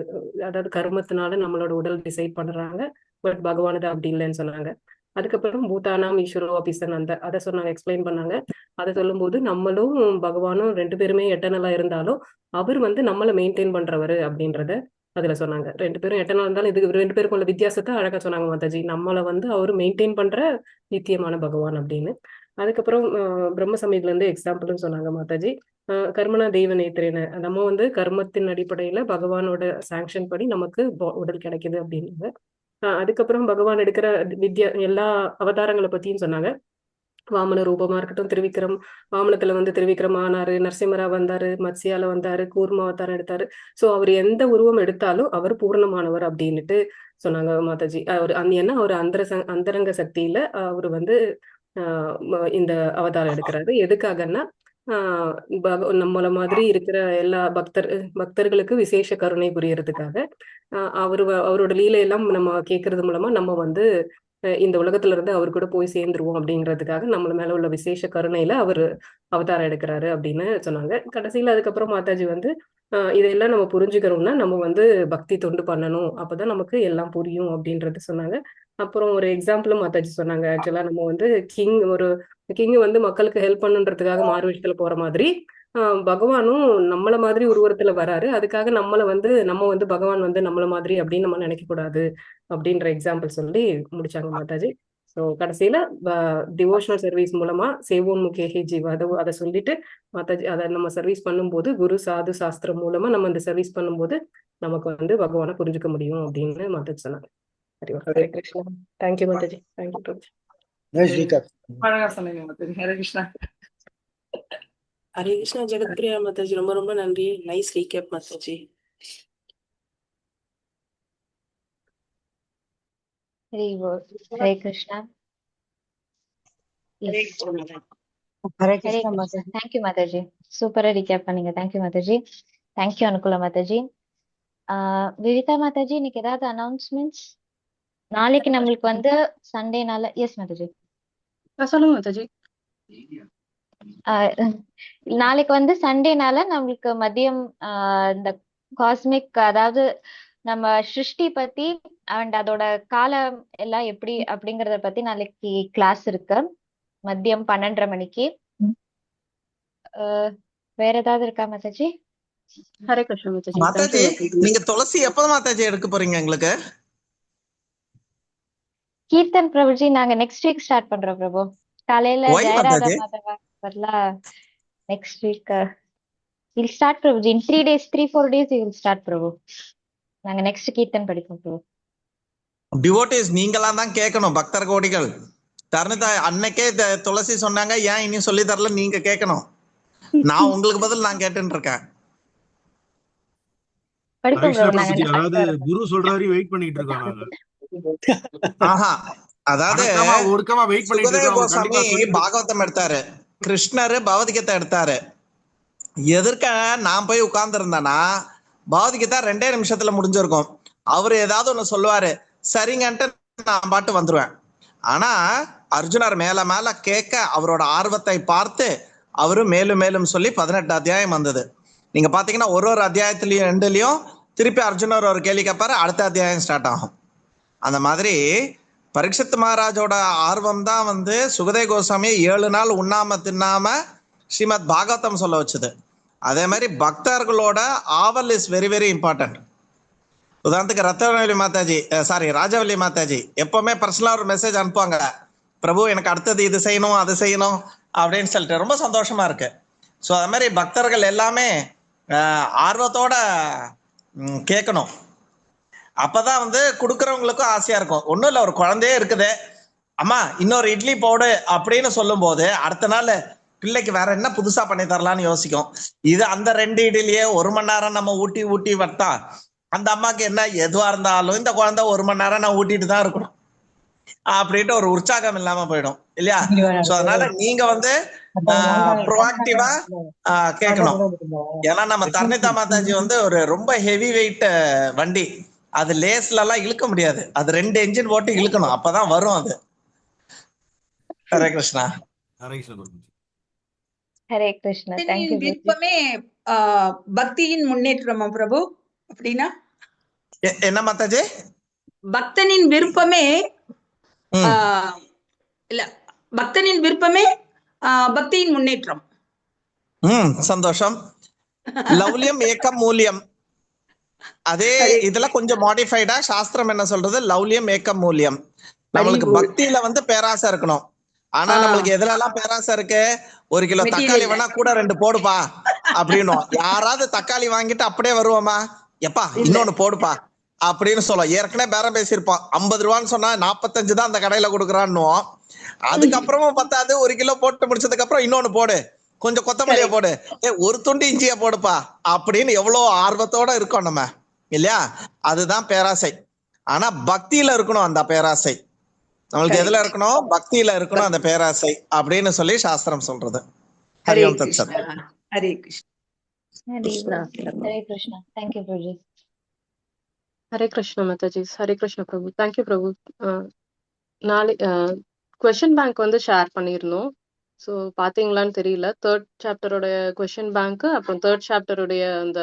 அதாவது கர்மத்தினால நம்மளோட உடல் டிசைட் பண்றாங்க. பட் பகவானது அப்படி இல்லைன்னு சொன்னாங்க. அதுக்கப்புறம் பூதானாம் ஈஸ்வரோ அபிசன் அதை சொன்னாங்க, எக்ஸ்பிளைன் பண்ணாங்க. அதை சொல்லும்போது நம்மளும் பகவானும் 2 பேருமே எட்டர்னலா இருந்தாலும் அவர் வந்து நம்மளை மெயின்டைன் பண்றவரு அப்படின்றத அதுல சொன்னாங்க. 2 பேரும் எட்டர்னலா இருந்தாலும் இது 2 பேருக்கும் உள்ள வித்தியாசத்தை அழகா சொன்னாங்க மாதாஜி. நம்மளை வந்து அவரு மெயின்டைன் பண்ற நித்தியமான பகவான் அப்படின்னு. அதுக்கப்புறம் பிரம்ம சமயத்துல இருந்து எக்ஸாம்பிளும் சொன்னாங்க மாதாஜி. கர்மனா தெய்வ நேத்திரேன, நம்ம வந்து கர்மத்தின் அடிப்படையில பகவானோட சாங்ஷன் படி நமக்கு உடல் கிடைக்குது அப்படின்னாங்க. அதுக்கப்புறம் பகவான் எடுக்கிற வித்யா எல்லா அவதாரங்களை பத்தியும் சொன்னாங்க. வாமன ரூபமா இருக்கட்டும், திருவிக்ரம் வாமனத்துல வந்து திருவிக்ரம் ஆனாரு, நரசிம்மரா வந்தாரு, மத்ஸ்யால வந்தாரு, கூர்ம அவதாரம் எடுத்தாரு. சோ அவர் எந்த உருவம் எடுத்தாலும் அவர் பூர்ணமானவர் அப்படின்னுட்டு சொன்னாங்க மாதாஜி. அவர் ஏன்னா அவர் அந்தரங்க சக்தியில அவர் வந்து இந்த அவதாரம் எடுக்கிறாரு. எதுக்காகன்னா நம்மள மாதிரி இருக்கிற எல்லா பக்தர்களுக்கு விசேஷ கருணை புரியறதுக்காக அவரோட லீலையெல்லாம் நம்ம கேட்கறது மூலமா நம்ம வந்து இந்த உலகத்துல இருந்து அவர் கூட போய் சேர்ந்துருவோம் அப்படிங்கிறதுக்காக நம்மள மேல உள்ள விசேஷ கருணையில அவர் அவதாரம் எடுக்கிறாரு அப்படின்னு சொன்னாங்க. கடைசியில அதுக்கப்புறம் மாதாஜி வந்து இதெல்லாம் நம்ம புரிஞ்சுக்கிறோம்னா நம்ம வந்து பக்தி தொண்டு பண்ணணும், அப்பதான் நமக்கு எல்லாம் புரியும் அப்படின்றது சொன்னாங்க. அப்புறம் ஒரு எக்ஸாம்பிளும் மாதாஜி சொன்னாங்க. ஆக்சுவலா நம்ம வந்து கிங் வந்து மக்களுக்கு ஹெல்ப் பண்ணுன்றதுக்காக மாறுவேஷத்துல போற மாதிரி பகவானும் நம்மள மாதிரி உருவத்துல வராரு. அதுக்காக நம்ம வந்து பகவான் வந்து நம்மள மாதிரி அப்படின்னு நம்ம நினைக்க கூடாது அப்படின்ற எக்ஸாம்பிள் சொல்லி முடிச்சாங்க மாதாஜி. ஸோ கடைசியில டிவோஷனல் சர்வீஸ் மூலமா சேவோன் முகேஹி ஜீவ் அதை சொல்லிட்டு மாதாஜி அதை நம்ம சர்வீஸ் பண்ணும்போது குரு சாது சாஸ்திரம் மூலமா நம்ம இந்த சர்வீஸ் பண்ணும்போது நமக்கு வந்து பகவானை புரிஞ்சுக்க முடியும் அப்படின்னு மாதாஜி சொன்னாங்க. ஹரே கிருஷ்ணா. தேங்க்யூ மாதாஜி. தேங்க்யூ. அழகா சொன்னீங்க மாதாஜி. ஹரே கிருஷ்ணா. ஹரே கிருஷ்ணா ஜெகத்பிரியா மாதாஜி, ரொம்ப ரொம்ப நன்றி. Nice recap Mataji. Hare Krishna. Hare Krishna Mataji. Thank you Mataji, சூப்பரா ரீகேப் பண்ணீங்க. தேங்க்யூ மாதாஜி. தேங்க்யூ அனுகுலா மாதாஜி. விவிதா மாதாஜி, இன்னைக்கு ஏதாவது அனௌன்ஸ்மெண்ட்ஸ்? நாளைக்கு நம்மளுக்கு வந்து சண்டேனால எஸ் மாதாஜி சொல்லுங்க மாதாஜி. நாளைக்கு வந்து சண்டேனால நம்மளுக்கு மதியம் இந்த காஸ்மிக், அதாவது நம்ம சிருஷ்டி பத்தி அண்ட் அதோட காலம் எல்லாம் எப்படி அப்படிங்கறத பத்தி நாளைக்கு கிளாஸ் இருக்கு மதியம் 12:30 மணிக்கு. வேற ஏதாவது இருக்கா மாதாஜி? ஹரே கிருஷ்ணா மாதாஜி. மாதாஜி, நீங்க துளசி எப்ப மாதாஜி எடுக்க போறீங்க எங்களுக்கு? கீர்த்தன் பிரபுஜி, நாங்க நெக்ஸ்ட் வீக் ஸ்டார்ட் பண்றோம் பிரபு. காலையில Why ஜெயராதா மாதாஜி? மாதவா பதிலா next week will start Prabhuji. In 3 days 3-4 days we will start பிரபு. நாங்க நெக்ஸ்ட் கீர்த்தன் படிப்போம் பிரபு. டிவோட்டிஸ் நீங்களாம் தான் கேட்கணும், பக்தர் கோடிகள். தருணிதா அன்னைக்கே துளசி சொன்னாங்க, ஏன் இனி சொல்லி தரல நீங்க கேட்கணும். நான் உங்களுக்கு பதில் நான் கேட்டுட்டு இருக்கேன். படிப்போம் பிரபு. நாங்க அதாவது குரு சொல்றாரு, வெயிட் பண்ணிட்டு இருக்கோம் நாங்க. ஆஹா, அதாவது ஒடுக்கமா வெயிட் பண்ணிட்டு சுகதேவ இருக்கோம். கோஸ்வாமி பாகவதம் எடுத்தாரு, கிருஷ்ணர் பகவத்கீதை எடுத்தாரு. எதற்க நான் போய் உட்கார்ந்து இருந்தேன்னா பகவத்கீதா 2 நிமிஷத்துல முடிஞ்சிருக்கும். அவரு ஏதாவது ஒண்ணு சொல்லுவாரு, சரிங்கன்ட்டு நான் பாட்டு வந்துருவேன். ஆனா அர்ஜுனர் மேல மேல கேட்க அவரோட ஆர்வத்தை பார்த்து அவரு மேலும் மேலும் சொல்லி 18 அத்தியாயம் வந்தது. நீங்க பாத்தீங்கன்னா ஒரு அத்தியாயத்திலயும் 2லயும் திருப்பி அர்ஜுனர் ஒரு கேள்வி கேட்பாரு, அடுத்த அத்தியாயம் ஸ்டார்ட் ஆகும். அந்த மாதிரி பரீட்சித் மகாராஜோட ஆர்வம் தான் வந்து சுகதேவ கோஸ்வாமி 7 நாள் உண்ணாம தின்னாம ஸ்ரீமத் பாகவதம் சொல்ல வச்சது. அதே மாதிரி பக்தர்களோட ஆவல் இஸ் வெரி வெரி இம்பார்ட்டன்ட். உதாரணத்துக்கு ரத்தவல்லி மாதாஜி, ராஜவல்லி மாதாஜி எப்பவுமே பர்சனலா ஒரு மெசேஜ் அனுப்புவாங்க, பிரபு எனக்கு அடுத்தது இது செய்யணும் அது செய்யணும் அப்படின்னு சொல்லிட்டு. ரொம்ப சந்தோஷமா இருக்கு. ஸோ அது மாதிரி பக்தர்கள் எல்லாமே ஆர்வத்தோட கேட்கணும். அப்பதான் வந்து கொடுக்குறவங்களுக்கும் ஆசையா இருக்கும். ஒன்றும் இல்லை, ஒரு குழந்தையே இருக்குது, அம்மா இன்னொரு இட்லி போடு அப்படின்னு சொல்லும் போது அடுத்த நாள் பிள்ளைக்கு வேற என்ன புதுசா பண்ணி தரலான்னு யோசிக்கும். இது அந்த 2 இட்லியே 1 மணி நேரம் நம்ம ஊட்டி ஊட்டி வட்டா அந்த அம்மாக்கு என்ன, எதுவா இருந்தாலும் இந்த குழந்தை 1 மணி நேரம் நான் ஊட்டிட்டு தான் இருக்கணும் அப்படின்ட்டு ஒரு உற்சாகம் இல்லாம போயிடும் இல்லையா? சோ அதனால நீங்க வந்து ப்ரோஆக்டிவா கேட்கணும். ஏன்னா நம்ம தர்ணிதா மாதாஜி வந்து ஒரு ரொம்ப ஹெவி வெயிட் வண்டி, அது லேஸ்ல எல்லாம் இழுக்க முடியாது. அது 2 என்ஜின் போட்டு இழுக்கணும், அப்பதான் வரும் அது. ஹரே கிருஷ்ணா. ஹரே கிருஷ்ணா. ஹரே கிருஷ்ணா. தேங்க்யூ. விருப்பமே பக்தியின் முன்னேற்றமா பிரபு? அப்படின்னா என்ன மாதாஜி? பக்தனின் விருப்பமே ம் ஆஹ் இல்ல பக்தனின் விருப்பமே பக்தியின் முன்னேற்றம். ம் சந்தோஷம். லவ்லியம் ஏக்கம் மூலியம். அதே ஹரே இதுல கொஞ்சம் மாடிஃபைடா சாஸ்திரம் என்ன சொல்றது, லவ்லியம் ஏக்கம் மூலியம். வெரி நம்மளுக்கு குட். பக்தியில வந்து பேராசை இருக்கணும். ஆனா நம்மளுக்கு எதுல எல்லாம் பேராசை இருக்கு, 1 கிலோ தக்காளி மெட்டீரியல் வேணா கூட 2 போடுப்பா அப்படின்னும். யாராவது தக்காளி வாங்கிட்டு அப்படியே வருவோமா, எப்பா இல்ல. இன்னொன்னு போடுப்பா அப்படின்னு சொல்லுவோம். ஏற்கனவே பேரம் பேசியிருப்போம். 50 ரூபான்னு சொன்னா 45 தான் அந்த கடையில கொடுக்குறான்னுவோம். அதுக்கப்புறமும் பத்தாது, 1 கிலோ போட்டு முடிச்சதுக்கு அப்புறம் இன்னொன்னு போடு, கொஞ்சம் கொத்தமல்லியை கரெக்ட். போடு, ஒரு துண்டு இஞ்சியை போடுப்பா அப்படின்னு எவ்வளவு ஆர்வத்தோட இருக்கோம் நம்ம, இல்லையா? அதுதான் பேராசை. ஆனா பக்தியில இருக்கணும் அந்த பேராசை. நம்மளுக்கு எதுல கரெக்ட். இருக்கணும், பக்தியில இருக்கணும் அந்த பேராசை அப்படின்னு சொல்லி சாஸ்திரம் சொல்றது. ஹரே ஹரியோம் தத் சத். கிருஷ்ணா. ஹரே கிருஷ்ணா. ஹரி ஹரே கிருஷ்ணா. தேங்க்யூ பிரபு. ஹரே கிருஷ்ணா மாதாஜி. ஹரே கிருஷ்ணா பிரபு. தேங்க்யூ பிரபு. நாளை கொஷின் பேங்க் வந்து ஷேர் பண்ணியிருந்தோம். ஸோ பார்த்தீங்களான்னு தெரியல. 3rd சாப்டரோட கொஷின் பேங்க்கு, அப்புறம் 3rd சாப்டருடைய அந்த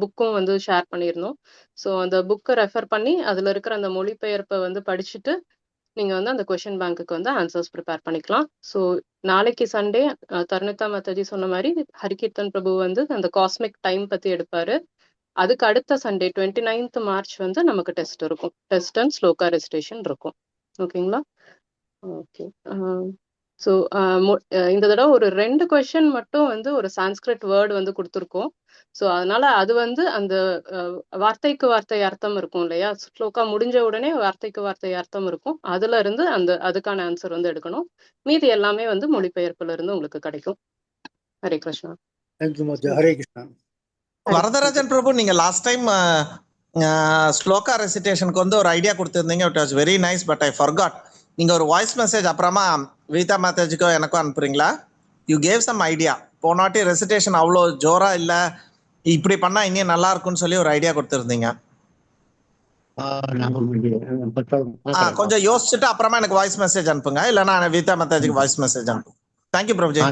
புக்கும் வந்து ஷேர் பண்ணியிருந்தோம். ஸோ அந்த புக்கை ரெஃபர் பண்ணி அதில் இருக்கிற அந்த மொழிபெயர்ப்பை வந்து படிச்சுட்டு நீங்கள் வந்து அந்த கொஷின் பேங்க்குக்கு வந்து ஆன்சர்ஸ் ப்ரிப்பேர் பண்ணிக்கலாம். ஸோ நாளைக்கு சண்டே தருணிதா மாதாஜி சொன்ன மாதிரி ஹரிகீர்த்தன் பிரபு வந்து அந்த காஸ்மிக் டைம் பற்றி எடுப்பாரு. அதுக்கு அடுத்த சண்டே 29th மார்ச் வந்து நமக்கு டெஸ்ட் இருக்கும். டெஸ்ட் அண்ட் ஸ்லோகா ரெஜிஸ்ட்ரேஷன் இருக்கும். ஓகேங்களா? ஓகே. ஸோ இந்த தடவை ஒரு 2 கொஷின் மட்டும் வந்து ஒரு சான்ஸ்கிரிட் வேர்டு வந்து கொடுத்துருக்கோம். ஸோ அதனால அது வந்து அந்த வார்த்தைக்கு வார்த்தை அர்த்தம் இருக்கும் இல்லையா? ஸ்லோகா முடிஞ்ச உடனே வார்த்தைக்கு வார்த்தை அர்த்தம் இருக்கும். அதுல இருந்து அதுக்கான ஆன்சர் வந்து எடுக்கணும். மீதி எல்லாமே வந்து மொழிபெயர்ப்புல இருந்து உங்களுக்கு கிடைக்கும். ஹரே கிருஷ்ணா. ஹரே கிருஷ்ணா. வரதராஜன் பிரபு, நீங்க லாஸ்ட் டைம் ஸ்லோகா ரெசிடேஷனுக்கு வந்து ஒரு ஐடியா கொடுத்துருந்தீங்க. It was very nice, but I forgot. நீங்க ஒரு வாய்ஸ் மெசேஜ் அப்புறமா வீதா மாதாஜிக்கோ எனக்கும் அனுப்புறீங்களா? You gave some idea. போனாட்டி ரெசிடேஷன் அவ்வளோ ஜோரா இல்ல, இப்படி பண்ணா இன்னும் நல்லா இருக்கும்னு சொல்லி ஒரு ஐடியா கொடுத்துருந்தீங்க. கொஞ்சம் யோசிச்சுட்டு அப்புறமா எனக்கு வாய்ஸ் மெசேஜ் அனுப்புங்க, இல்லைன்னா வீதா மாதாஜிக்கு வாய்ஸ் மெசேஜ் அனுப்புங்க. Thank you Prabhuji.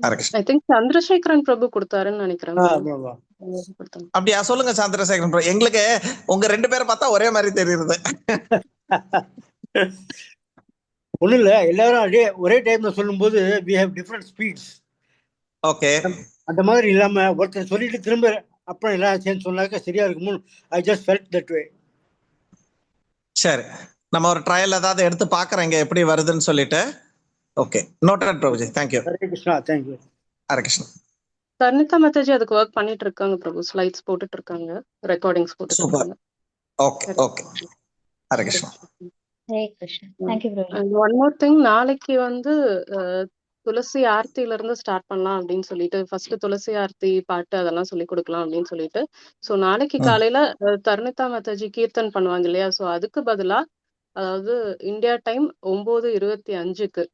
Hare Krishna. I think Chandrasekaran Prabhu கொடுத்தாருன்னு நினைக்கிறேன். அப்படியா? சொல்லுங்க சந்திரசேகரன் பிரபு. எங்களுக்கு உங்க 2 பேரை பார்த்தா ஒரே மாதிரி தெரியுது. ஒண்ணும் இல்ல, எல்லாரும் ஒரே டைம்ல சொல்லும் போது we have different speeds. Okay. அந்த மாதிரி இல்லாம ஒருத்தர் சொல்லிட்டு திரும்ப அப்புறம் எல்லாம் சேர்ந்து சொன்னாக்க சரியா இருக்குமோ. I just felt that way. சரி, நம்ம ஒரு ட்ரையல் ஏதாவது எடுத்து பாக்குறேங்க எப்படி வருதுன்னு சொல்லிட்டு. Okay, noted Prabhuji. Thank you. Hare Krishna. Thank you. Hare Krishna. Tharnitha Mataji அதுக்கு ஒர்க் பண்ணிட்டு இருக்காங்க பிரபு. ஸ்லைட்ஸ் போட்டுட்டு இருக்காங்க, ரெக்கார்டிங்ஸ் போட்டுட்டு இருக்காங்க. Okay okay. Hare Krishna. Hare Krishna. Thank you Prabhu. And one more thing, நாளைக்கு வந்து துளசி ஆர்த்தில இருந்து ஸ்டார்ட் பண்ணலாம் அப்படின்னு சொல்லிட்டு, ஃபர்ஸ்ட் துளசி ஆர்த்தி பாட்டு அதெல்லாம் சொல்லி கொடுக்கலாம் அப்படின்னு சொல்லிட்டு. ஸோ நாளைக்கு காலையில தருணிதா மாதாஜி கீர்த்தன் பண்ணுவாங்க இல்லையா? ஸோ அதுக்கு பதிலா, அதாவது இந்தியா டைம் 9:25க்கு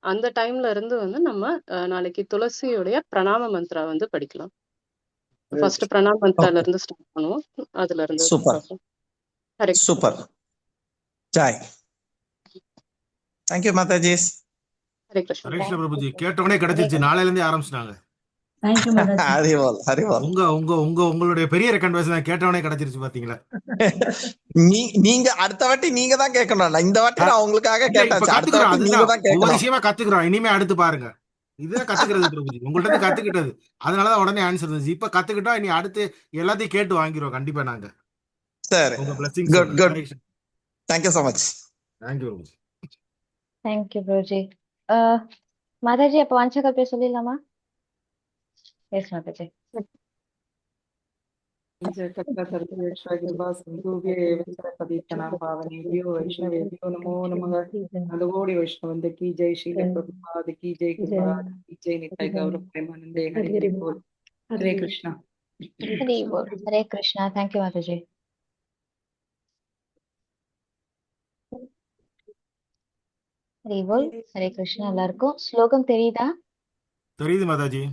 அந்த டைம்ல இருந்து வந்து நம்ம நாளைக்கு துளசியுடைய பிரணாம மந்த்ரா வந்து படிக்கலாம். ஃபர்ஸ்ட் பிரணாம மந்த்ரால இருந்து ஸ்டார்ட் பண்ணுவோம். அதுல இருந்து super super. Joy. Thank you Mataji. Hare Krishna. Hare Krishna Prabhuji. கேட்டவனே கிடைச்சிருச்சு. நாளையில இருந்தே ஆரம்பிச்சிட்டாங்க. தேங்க்யூ மாதாஜி. ஹரிவோல் ஹரிவோல். உங்களுடைய பெரிய ரெக்கமெண்டேஷன் கேட்டவனே கிடைச்சிருச்சு பாத்தீங்களா? நீங்க அடுத்த வாட்டி நீங்க தான் கேட்கணும். இந்த வாட்டி நான் உங்களுக்காக கேட்டாச்சு. அடுத்த வாட்டி நீங்க தான் கேட்கணும். ஒவ்வொரு விஷயமா கத்துக்கிறோம். இனிமே அடுத்து பாருங்க. இதுதான் கத்துக்கிறது பிரபுஜி. உங்கள்ட்ட இருந்து கத்துக்கிட்டது. அதனாலதான் உடனே ஆன்சர் இருந்துச்சு. இப்ப கத்துக்கிட்டோம். இனி அடுத்து எல்லாத்தையும் கேட்டு வாங்கிடுவோம் கண்டிப்பா நாங்க. சரி. உங்க blessings. Good good. Thank you so much. Thank you Prabhuji. Thank you Prabhuji. Mataji அப்ப வாஞ்சகல்பே சொல்லிடலாமா? எஸ் மாதாஜி. वैष्णवेभ्यो नमो नमः। नदगोड़ी वैष्णवंदे की जय, श्रील प्रभुपाद की जय, कृपाद की जय, निताय गौर प्रेमानंदे। हरि हरि बोल। हरे कृष्णा। हरि बोल। हरे कृष्णा. தேங்க்யூ மாதாஜி. ஹரி போல். ஹரே கிருஷ்ணா. எல்லாருக்கும் ஸ்லோகம் தெரியுதா? தெரியுது மாதாஜி.